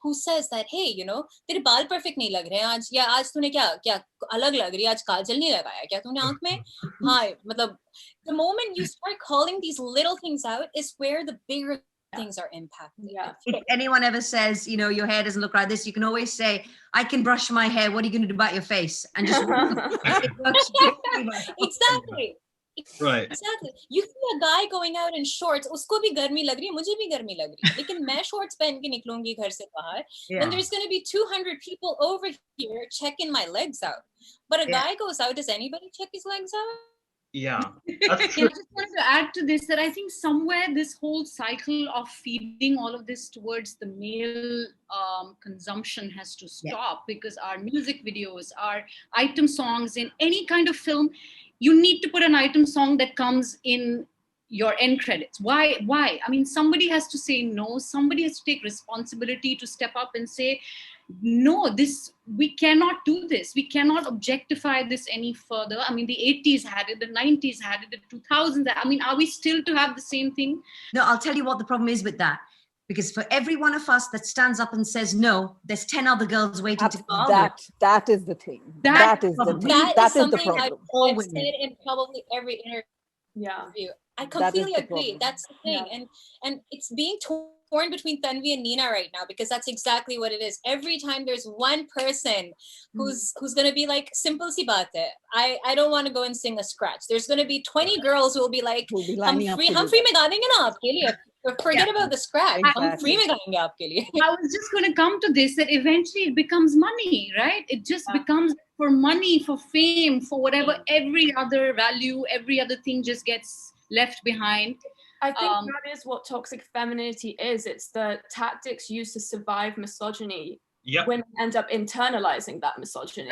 who says that, hey, तेरे बाल perfect नहीं लग रहे हैं आज, या आज तूने क्या अलग लग रही है, आज काजल नहीं लगाया क्या तूने आंख में? हाँ, मतलब the moment you start calling these little things out is where the bigger things are impacted. If anyone ever says, your hair doesn't look like this, you can always say, I can brush my hair, what are you going to do about your face? And just it works really well. Exactly. Right. Exactly. You see a guy going out in shorts, usko bhi garmi lag rahi hai, mujhe bhi garmi lag rahi hai. Lekin main shorts pehen ke niklungi ghar se bahar, and there's going to be 200 people over here checking my legs out. But a guy goes out, does anybody check his legs out? Yeah. I just wanted to add to this that I think somewhere this whole cycle of feeding all of this towards the male consumption has to stop, because our music videos, our item songs in any kind of film, you need to put an item song that comes in your end credits. Why? I mean, somebody has to say no. Somebody has to take responsibility to step up and say, no, we cannot do this. We cannot objectify this any further. I mean, the 80s had it, the 90s had it, the 2000s. I mean, are we still to have the same thing? No, I'll tell you what the problem is with that. Because for every one of us that stands up and says no, there's 10 other girls waiting to go. That is the thing. That is the thing. That is something I've said in probably every interview. I completely agree. That's the thing. And it's being torn between Tanvi and Nina right now, because that's exactly what it is. Every time there's one person who's going to be like, simple si baat hai, I don't want to go and sing a scratch. There's going to be 20 girls who will be like, hum free mein ga denge na aapke liye. Forget about the scratch. I'm free mein gaenge aapke liye. I was just going to come to this, that eventually it becomes money, right? It just becomes for money, for fame, for whatever, every other value, every other thing just gets left behind. I think that is what toxic femininity is. It's the tactics used to survive misogyny. women end up internalizing that misogyny.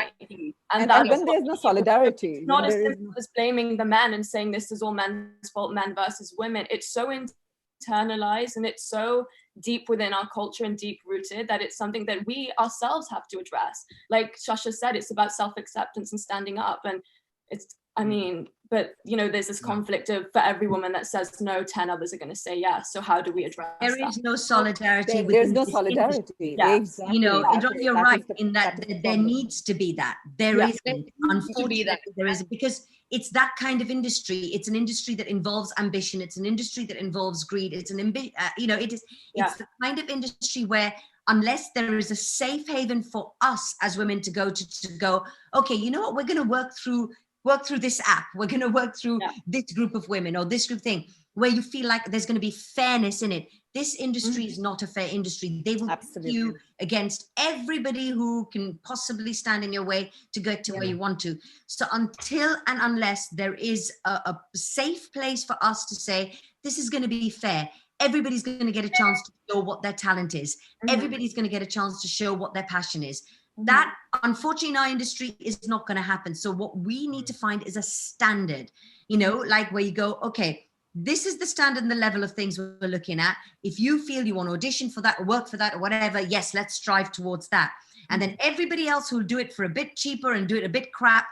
And then there's no solidarity. It's not as simple as blaming the man and saying this is all men's fault, men versus women. It's so internalized and it's so deep within our culture and deep rooted that it's something that we ourselves have to address. Like Shashaa said, it's about self-acceptance and standing up. And it's, I mean, but you know, there's this conflict of for every woman that says no, 10 others are going to say yes. So how do we address that? There is no solidarity. There's no solidarity. Yeah. Exactly. You know, you're right in that there needs to be that. There isn't. Unfortunately, there isn't, because it's that kind of industry. It's an industry that involves ambition. It's an industry that involves greed. It's you know, it's the kind of industry where unless there is a safe haven for us as women to go to go, okay, you know what, we're going to work through this app. We're going to work through this group of women or this group thing where you feel like there's going to be fairness in it. This industry is not a fair industry. They will put you against everybody who can possibly stand in your way to get to where you want to. So until and unless there is a safe place for us to say, this is going to be fair, everybody's going to get a chance to show what their talent is. Everybody's going to get a chance to show what their passion is. That, unfortunately, in our industry is not going to happen. So what we need to find is a standard, you know, like where you go, okay, this is the standard and the level of things we're looking at. If you feel you want to audition for that or work for that or whatever, yes, let's strive towards that. And then everybody else who'll do it for a bit cheaper and do it a bit crap,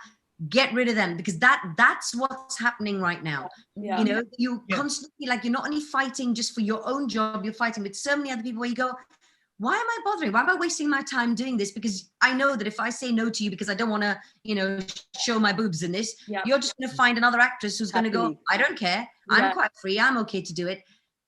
get rid of them, because that's what's happening right now. You know, you constantly, like, you're not only fighting just for your own job, you're fighting with so many other people where you go, why am I bothering? Why am I wasting my time doing this? Because I know that if I say no to you because I don't want to, you know, show my boobs in this, you're just going to find another actress who's going to go, I don't care. I'm quite free. I'm okay to do it.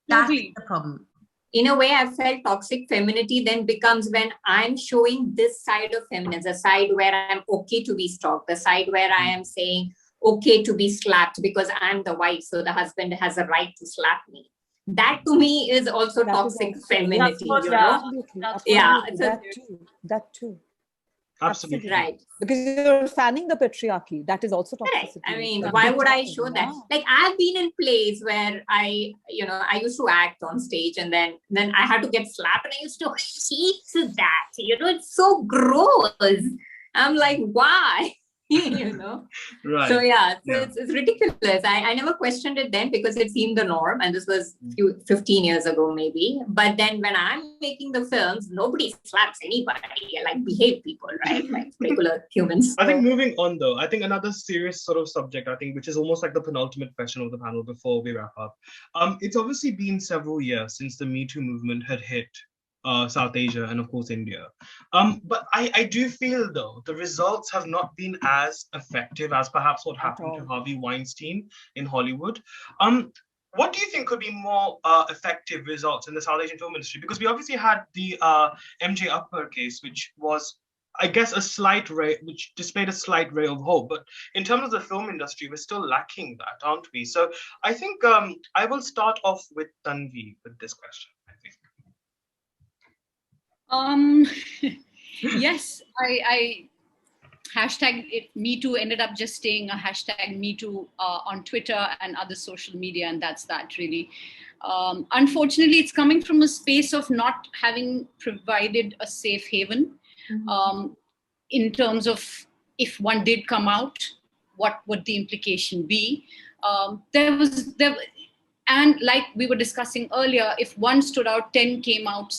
That's the problem. In a way, I felt toxic femininity then becomes when I'm showing this side of feminism, the side where I'm okay to be stalked, the side where I am saying okay to be slapped because I'm the wife, so the husband has a right to slap me. That to me is also toxic femininity. You know? That too. Absolutely. Right. Because you're fanning the patriarchy. That is also toxicity. I mean, why would I show that? Like, I've been in plays where I used to act on stage and then I had to get slapped and I used to hate that. You know, it's so gross. I'm like, why? You know? Right. So it's ridiculous. I never questioned it then because it seemed the norm, and this was 15 years ago maybe. But then when I'm making the films, nobody slaps anybody. Like, behave people, right? Like regular humans. I think moving on though, I think another serious sort of subject, I think, which is almost like the penultimate question of the panel before we wrap up. It's obviously been several years since the Me Too movement had hit South Asia and of course India. But I do feel though the results have not been as effective as perhaps what happened to Harvey Weinstein in Hollywood. What do you think could be more effective results in the South Asian film industry? Because we obviously had the MJ Akhtar case, which was, I guess, which displayed a slight ray of hope. But in terms of the film industry, we're still lacking that, aren't we? So I think I will start off with Tanvi with this question, I think. Yes, I hashtag it, Me Too ended up just staying a hashtag Me Too on Twitter and other social media, and that's that really. Unfortunately, it's coming from a space of not having provided a safe haven in terms of if one did come out, what would the implication be? And like we were discussing earlier, if one stood out, 10 came out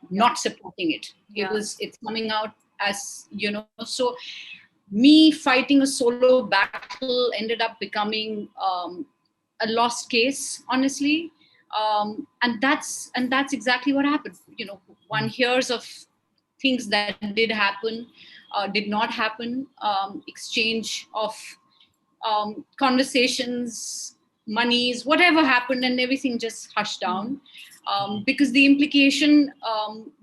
not supporting it. It's coming out as, you know, so me fighting a solo battle ended up becoming a lost case, honestly. And that's exactly what happened. You know, one hears of things that did happen, did not happen, exchange of conversations, monies, whatever happened, and everything just hushed down. Because the implication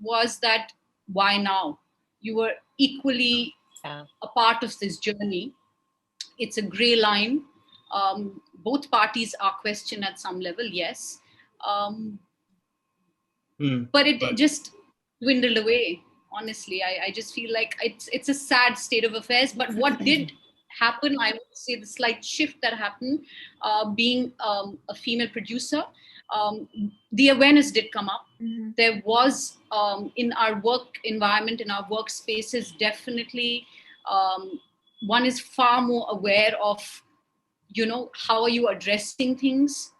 was that, why now? You were equally a part of this journey. It's a gray line. Both parties are questioned at some level, yes. But it just dwindled away, honestly. I just feel like it's a sad state of affairs. But what did happen, I would say the slight shift that happened, being a female producer, the awareness did come up. Mm-hmm. There was, in our work environment, in our workspaces, definitely one is far more aware of, how are you addressing things?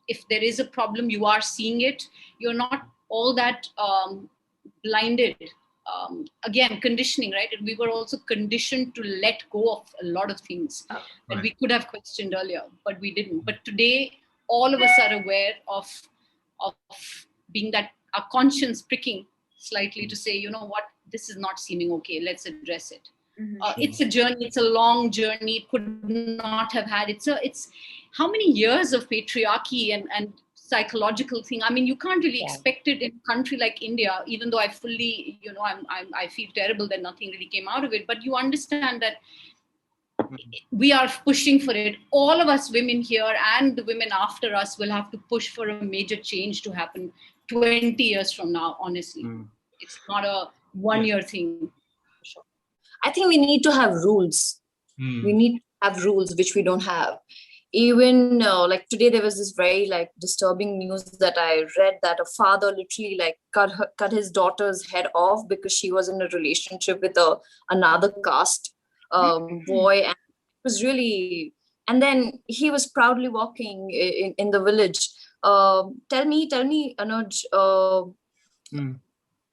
If there is a problem, you are seeing it. You're not all that blinded. Again, conditioning, right? And we were also conditioned to let go of a lot of things that we could have questioned earlier, but we didn't. But today, all of us are aware of being that our conscience pricking slightly to say, you know what, this is not seeming okay. Let's address it. Mm-hmm. It's a journey. It's a long journey. It could not have had. It's how many years of patriarchy and psychological thing. I mean, you can't really expect it in a country like India, even though I fully, I feel terrible that nothing really came out of it. But you understand that we are pushing for it. All of us women here and the women after us will have to push for a major change to happen 20 years from now, honestly. It's not a one-year thing. Sure. I think we need to have rules. We need to have rules, which we don't have. Even like today, there was this very disturbing news that I read that a father literally cut his daughter's head off because she was in a relationship with another caste boy, and it was really. And then he was proudly walking in the village. Tell me, Anuj.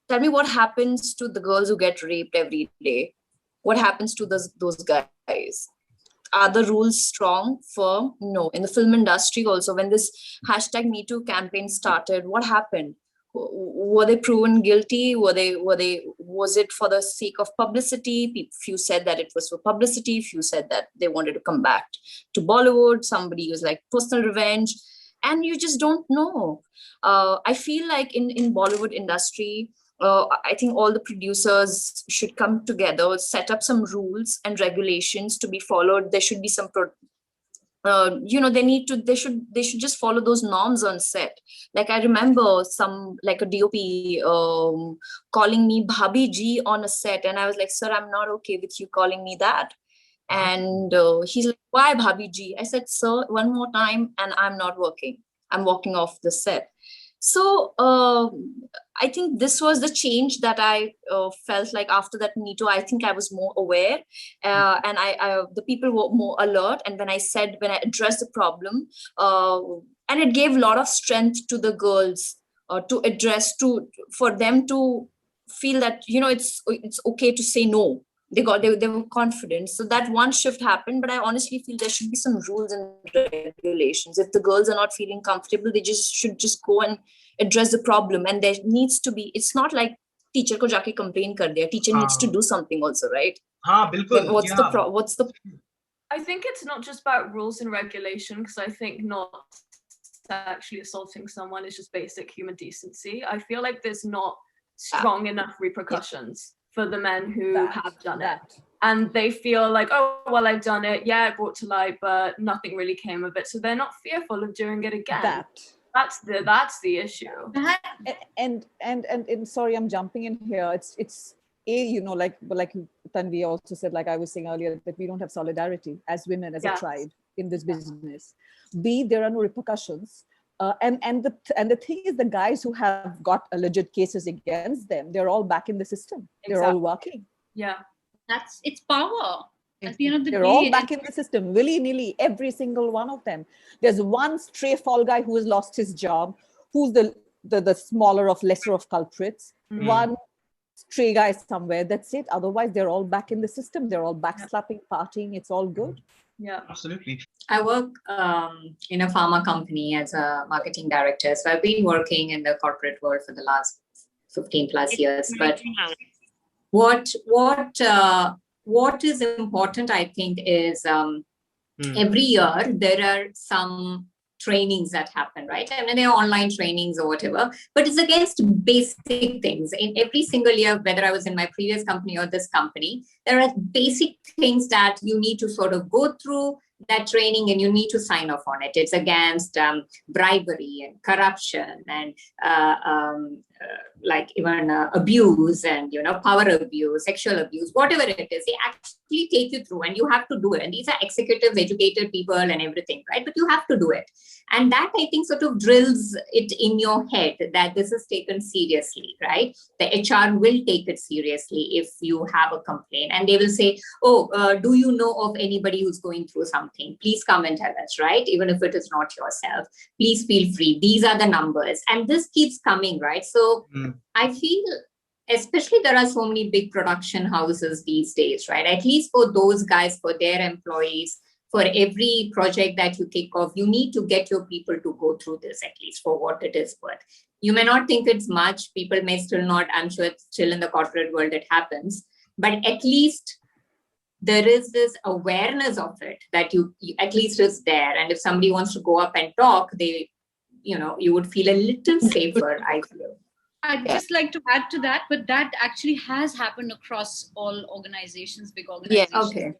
Tell me what happens to the girls who get raped every day. What happens to those guys? Are the rules strong, firm? No. In the film industry also, when this #MeToo campaign started, what happened? Were they proven guilty? Was it for the sake of publicity? Few said that it was for publicity. Few said that they wanted to come back to Bollywood. Somebody was like personal revenge. And you just don't know. I feel like in Bollywood industry, I think all the producers should come together, set up some rules and regulations to be followed. There should be some, they should just follow those norms on set. Like I remember a DOP calling me Bhabhi Ji on a set, and I was like, sir, I'm not okay with you calling me that. And he's like, why Bhabhi Ji? I said, sir, one more time, and I'm not working. I'm walking off the set. So I think this was the change that I felt like after that Me Too. I think I was more aware, and the people were more alert. And when I addressed the problem, and it gave a lot of strength to the girls for them to feel that it's okay to say no. They were confident. So that one shift happened, but I honestly feel there should be some rules and regulations. If the girls are not feeling comfortable, they should go and address the problem. And there needs to be, it's not like teacher ko jaake complain kar diya. Teacher needs to do something also, right? Bilkul. What's the I think it's not just about rules and regulation, because I think not actually assaulting someone is just basic human decency. I feel like there's not strong enough repercussions for the men who have done it. And they feel like, oh, well, I've done it. Yeah, it brought to light, but nothing really came of it. So they're not fearful of doing it again. That's the issue. And sorry, I'm jumping in here. It's like Tanvi also said, like I was saying earlier, that we don't have solidarity as women, as a tribe in this business. B, there are no repercussions. And the thing is, the guys who have got alleged cases against them, they're all back in the system. They're all working. Yeah, it's power. At the end of the day, they're all back in the system, willy-nilly, every single one of them. There's one stray fall guy who has lost his job, who's the smaller of lesser of culprits. One stray guy somewhere. That's it. Otherwise, they're all back in the system. They're all backslapping, partying. It's all good. Yeah, absolutely. I work in a pharma company as a marketing director. So I've been working in the corporate world for the last 15 plus years. But what is important, I think, is every year there are some trainings that happen, right? I mean, they're online trainings or whatever, but it's against basic things. In every single year, whether I was in my previous company or this company, there are basic things that you need to sort of go through. that training and you need to sign off on it. It's against bribery and corruption and like even abuse and, power abuse, sexual abuse, whatever it is, they actually take you through and you have to do it. And these are executives, educated people and everything, right? But you have to do it. And that, I think, sort of drills it in your head that this is taken seriously, right? The HR will take it seriously if you have a complaint. And they will say, do you know of anybody who's going through something? Please come and tell us, right? Even if it is not yourself, please feel free. These are the numbers. And this keeps coming, right? So I feel, especially there are so many big production houses these days, right? At least for those guys, for their employees, for every project that you kick off, you need to get your people to go through this, at least for what it is worth. You may not think it's much. People may still not. I'm sure it's still in the corporate world it happens. But at least there is this awareness of it that you at least is there. And if somebody wants to go up and talk, you would feel a little safer, I feel. I'd just like to add to that, but that actually has happened across all organizations, big organizations. Yeah, okay.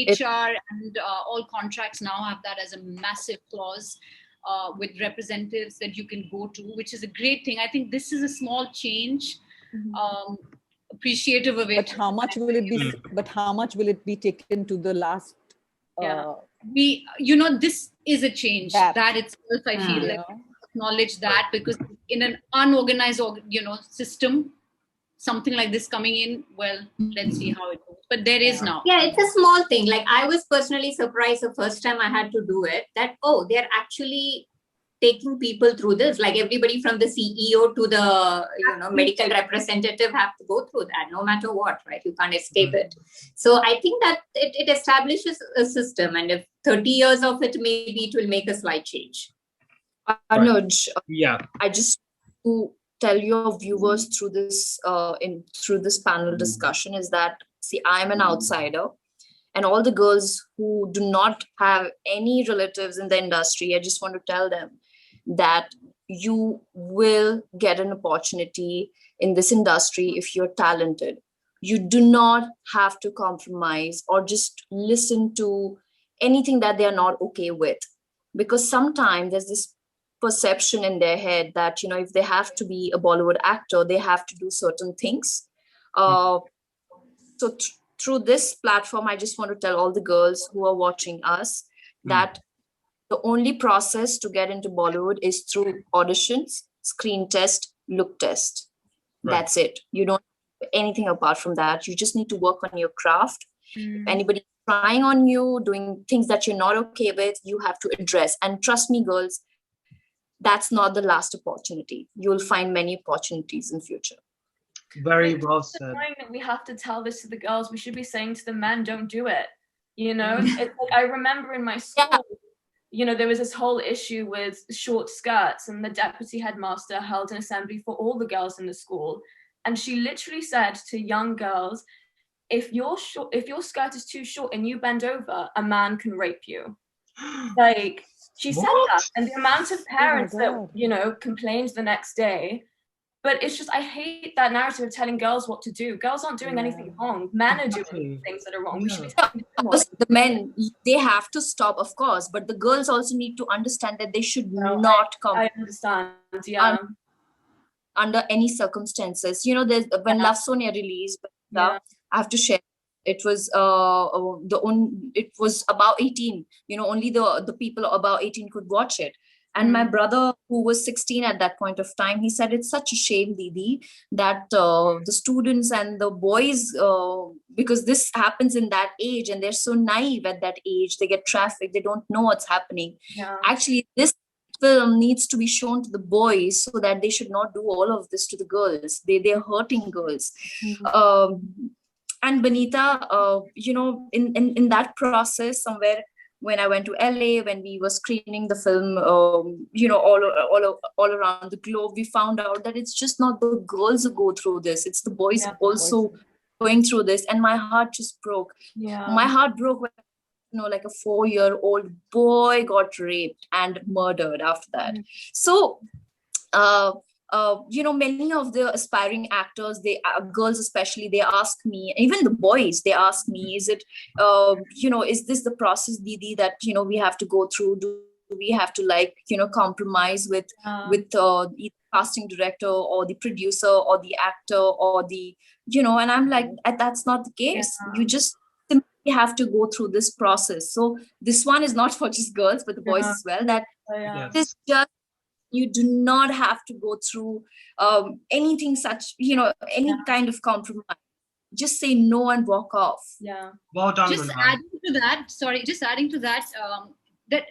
HR and all contracts now have that as a massive clause with representatives that you can go to, which is a great thing. I think this is a small change, appreciative of it. But how much will it be? But how much will it be taken to the last? This is a change that itself. I feel like acknowledge that, because in an unorganized, system, something like this coming in, well, let's see how it goes. But there is now. Yeah, it's a small thing. Like, I was personally surprised the first time I had to do it that, they're actually taking people through this. Like, everybody from the CEO to the, medical representative have to go through that no matter what, right? You can't escape it. So I think that it establishes a system. And if 30 years of it, maybe it will make a slight change. Anuj, Yeah. I just to tell your viewers through this panel discussion is that, see, I'm an outsider, and all the girls who do not have any relatives in the industry, I just want to tell them that you will get an opportunity in this industry if you're talented. You do not have to compromise or just listen to anything that they are not okay with, because sometimes there's this perception in their head that, if they have to be a Bollywood actor, they have to do certain things. So through this platform, I just want to tell all the girls who are watching us that the only process to get into Bollywood is through auditions, screen test, look test. Right. That's it. You don't do anything apart from that. You just need to work on your craft. Anybody trying on you, doing things that you're not okay with, you have to address. And trust me, girls, that's not the last opportunity. You'll find many opportunities in future. Very well said. It's annoying that we have to tell this to the girls. We should be saying to the men, don't do it. It's like, I remember in my school, there was this whole issue with short skirts, and the deputy headmaster held an assembly for all the girls in the school. And she literally said to young girls, if your skirt is too short and you bend over, a man can rape you. Like, she said that, and the amount of parents that, complained the next day. But it's just, I hate that narrative of telling girls what to do. Girls aren't doing anything wrong. Men are doing things that are wrong. We should be telling them what. The men, they have to stop, of course, but the girls also need to understand that they should not come. I understand, under any circumstances. There's when Love Sonia released, I have to share. It was it was about 18. Only the people above 18 could watch it. And my brother, who was 16 at that point of time, he said, it's such a shame, Didi, that the students and the boys, because this happens in that age and they're so naive at that age, they get trafficked, they don't know what's happening. Yeah. Actually, this film needs to be shown to the boys so that they should not do all of this to the girls. They're hurting girls. And Banita, in that process, somewhere when I went to LA, when we were screening the film, all around the globe, we found out that it's just not the girls who go through this; it's the boys also going through this. And my heart just broke. Yeah, my heart broke when like a 4-year-old boy got raped and murdered after that. So many of the aspiring actors, girls especially, they ask me, even the boys, they ask me, is it, is this the process, Didi, that, we have to go through? Do we have to compromise with the casting director or the producer or the actor or the, and I'm like, that's not the case. You just simply have to go through this process. So this one is not for just girls, but the boys as well, that this just, you do not have to go through anything such, any kind of compromise. Just say no and walk off. Yeah. Well done. Just adding to that, that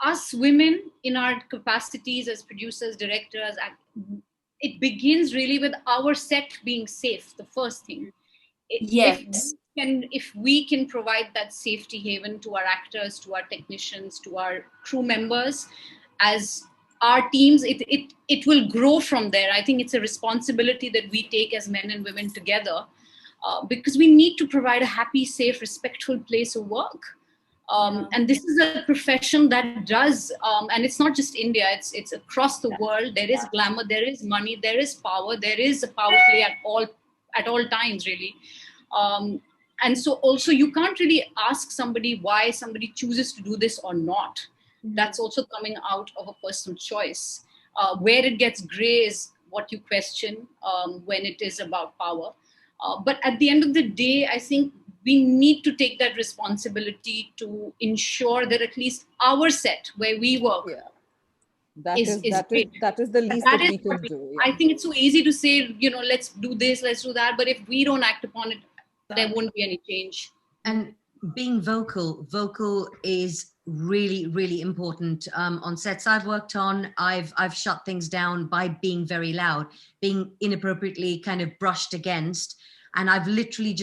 us women in our capacities as producers, directors, it begins really with our set being safe, the first thing. Yes. If we can provide that safety haven to our actors, to our technicians, to our crew members, as our teams, it will grow from there. I think it's a responsibility that we take as men and women together, because we need to provide a happy, safe, respectful place of work. And this is a profession that does, and it's not just India, it's across the world. There is glamour, there is money, there is power, there is a power play at all times, really. And so also you can't really ask somebody why somebody chooses to do this or not. That's also coming out of a personal choice. Where it gets gray is what you question when it is about power. But at the end of the day, I think we need to take that responsibility to ensure that at least our set where we work that is the least that we can do. I think it's so easy to say, let's do this, let's do that. But if we don't act upon it, there won't be any change. And being vocal is really, really important on sets I've worked on. I've shut things down by being very loud, being inappropriately kind of brushed against, and I've literally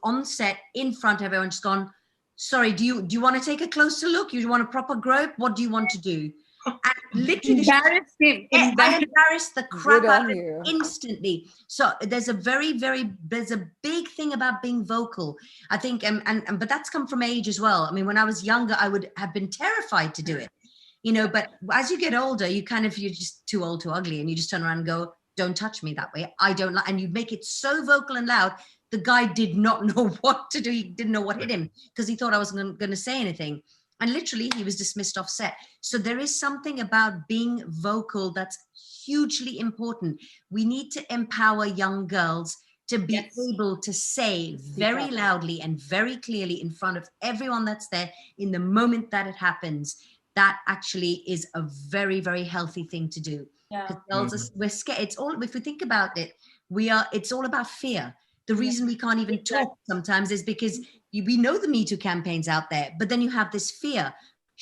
on set in front of everyone just gone, sorry, do you want to take a closer look? You want a proper grope? What do you want to do? And literally embarrassed him. I embarrassed the crap out of him instantly. So there's a big thing about being vocal, I think, but that's come from age as well. I mean, when I was younger, I would have been terrified to do it, but as you get older, you're just too old, too ugly, and you just turn around and go, don't touch me that way. I don't like, and you make it so vocal and loud. The guy did not know what to do. He didn't know what hit him because he thought I wasn't going to say anything. And literally he was dismissed off set. So there is something about being vocal that's hugely important. We need to empower young girls to be able to say very loudly and very clearly in front of everyone that's there in the moment that it happens. That actually is a very, very healthy thing to do. Girls, we're scared. It's all, if we think about it, it's all about fear. The reason we can't even talk sometimes is because we know the Me Too campaigns out there, but then you have this fear.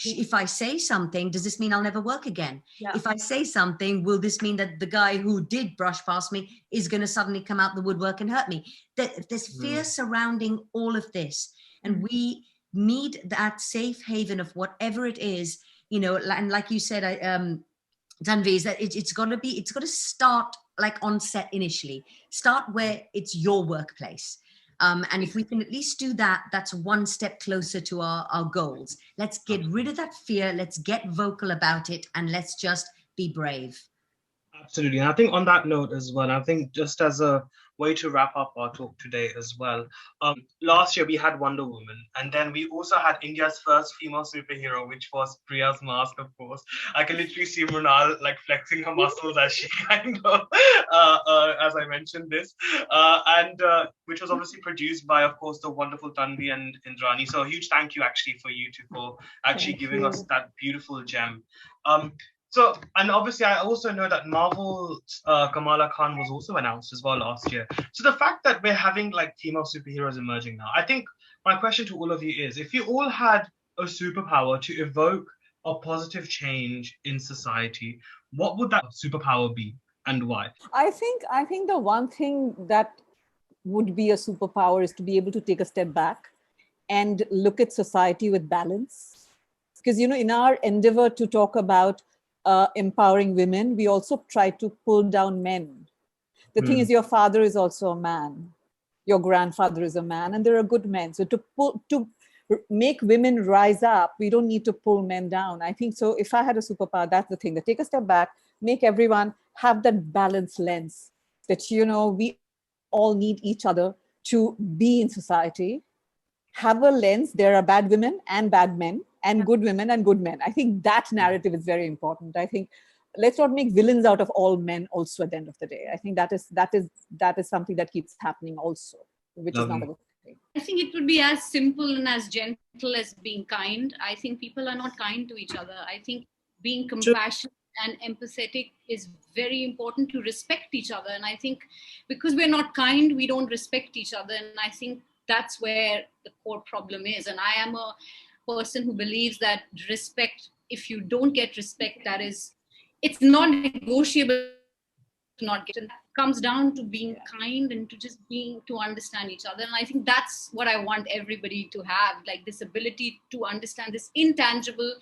If I say something, does this mean I'll never work again? If I say something, will this mean that the guy who did brush past me is going to suddenly come out the woodwork and hurt me? There's fear surrounding all of this. And we need that safe haven of whatever it is, and like you said, Tanvi, is that it's got to start like on set initially. Start where it's your workplace. And if we can at least do that, that's one step closer to our goals. Let's get rid of that fear. Let's get vocal about it, and let's just be brave. Absolutely. And I think on that note as well, I think just as a way to wrap up our talk today as well, last year we had Wonder Woman, and then we also had India's first female superhero, which was Priya's Mask, of course. I can literally see Mrunal like flexing her muscles as she kind of, as I mentioned this, and which was obviously produced by, of course, the wonderful Tanvi and Indrani. So a huge thank you actually for actually giving us that beautiful gem. So, and obviously, I also know that Marvel's Kamala Khan was also announced as well last year. So the fact that we're having like female superheroes emerging now, I think my question to all of you is, if you all had a superpower to evoke a positive change in society, what would that superpower be and why? I think the one thing that would be a superpower is to be able to take a step back and look at society with balance. Because, in our endeavor to talk about empowering women, we also try to pull down men. The thing is, your father is also a man, your grandfather is a man, and there are good men. So to make women rise up, we don't need to pull men down. I think so. If I had a superpower, that's the thing, that take a step back, make everyone have that balanced lens that, you know, we all need each other to be in society. Have a lens. There are bad women and bad men, and good women and good men. I think that narrative is very important. I think let's not make villains out of all men also at the end of the day. I think that is something that keeps happening also, which is not a good thing. I think it would be as simple and as gentle as being kind. I think people are not kind to each other. I think being compassionate and empathetic is very important, to respect each other. And I think because we're not kind, we don't respect each other. And I think that's where the core problem is. And I am a person who believes that respect, if you don't get respect, it's not negotiable to not get. And that comes down to being kind and to understand each other. And I think that's what I want everybody to have, like this ability to understand this intangible,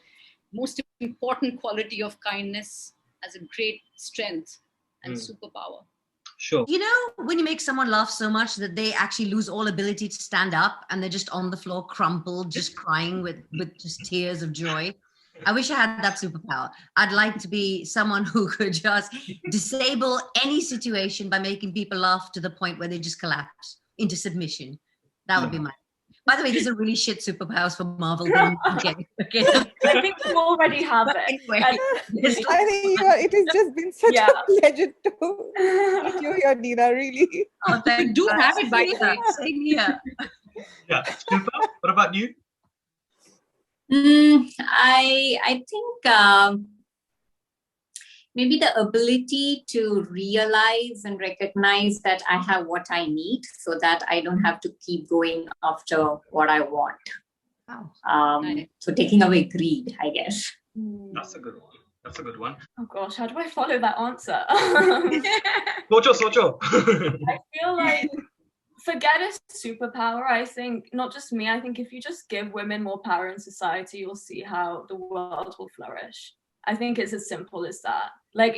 most important quality of kindness as a great strength and superpower. Sure. You know, when you make someone laugh so much that they actually lose all ability to stand up and they're just on the floor, crumpled, just crying with just tears of joy. I wish I had that superpower. I'd like to be someone who could just disable any situation by making people laugh to the point where they just collapse into submission. That would be mine. By the way, these are really shit superpowers for Marvel. Okay. I think you already have it. Anyway, I think it has just been such a pleasure to meet you here, Nina, really. Oh, You do have it, by the way. Same here. Yeah. Shilpa, what about you? I think maybe the ability to realize and recognize that I have what I need, so that I don't have to keep going after what I want. Wow. So taking away greed, I guess. That's a good one. That's a good one. Oh gosh, how do I follow that answer? Socho. I feel like, forget a superpower. I think not just me. I think if you just give women more power in society, you'll see how the world will flourish. I think it's as simple as that. Like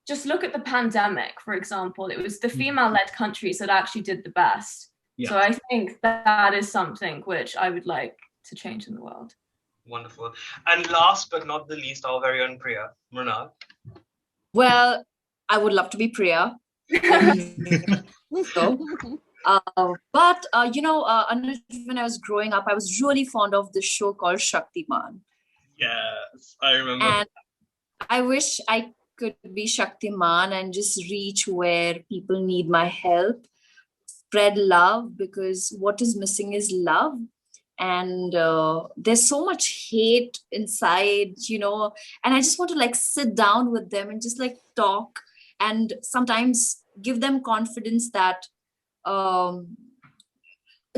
just look at the pandemic, for example. It was the female-led countries that actually did the best. Yeah. So I think that is something which I would like to change in the world. Wonderful. And last but not the least, our very own Priya, Mrunal. Well, I would love to be Priya. So, but Anuj, when I was growing up, I was really fond of this show called Shaktiman. Yes, I remember. And I wish I could be Shaktiman and just reach where people need my help, spread love, because what is missing is love. And there's so much hate inside, and I just want to sit down with them and just talk, and sometimes give them confidence that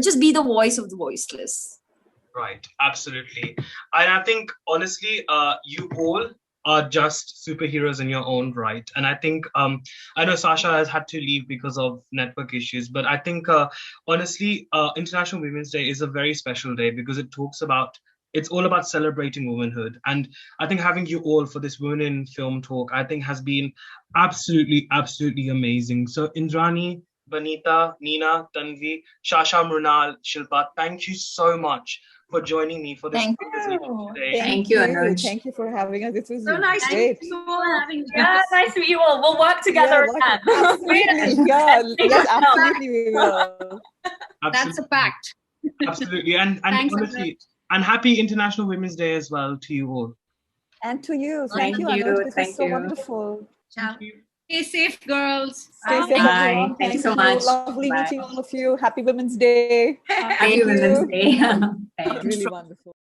just be the voice of the voiceless. Right, absolutely. And I think, honestly, you all are just superheroes in your own right. And I think, I know Sasha has had to leave because of network issues, but I think, honestly, International Women's Day is a very special day because it's all about celebrating womanhood. And I think having you all for this Women in Film talk, I think has been absolutely, absolutely amazing. So Indrani, Banita, Nina, Tanvi, Shashaa, Mrunal, Shilpa, thank you so much for joining me for this conversation today. Thank you, Anuj. Thank you for having us. It was So nice great. to meet you all. Yeah, nice to meet you all. We'll work together again. Absolutely. Yes, absolutely we will. That's a pact. Absolutely. And honestly, and happy International Women's Day as well to you all. And to you. Thank you, you. Anuj. This Thank is so you. wonderful. Ciao. Stay safe, girls. Stay safe, Bye. everyone. Thank you so much. Lovely Bye. meeting all of you. Happy Women's Day. Happy Women's Day. Really wonderful.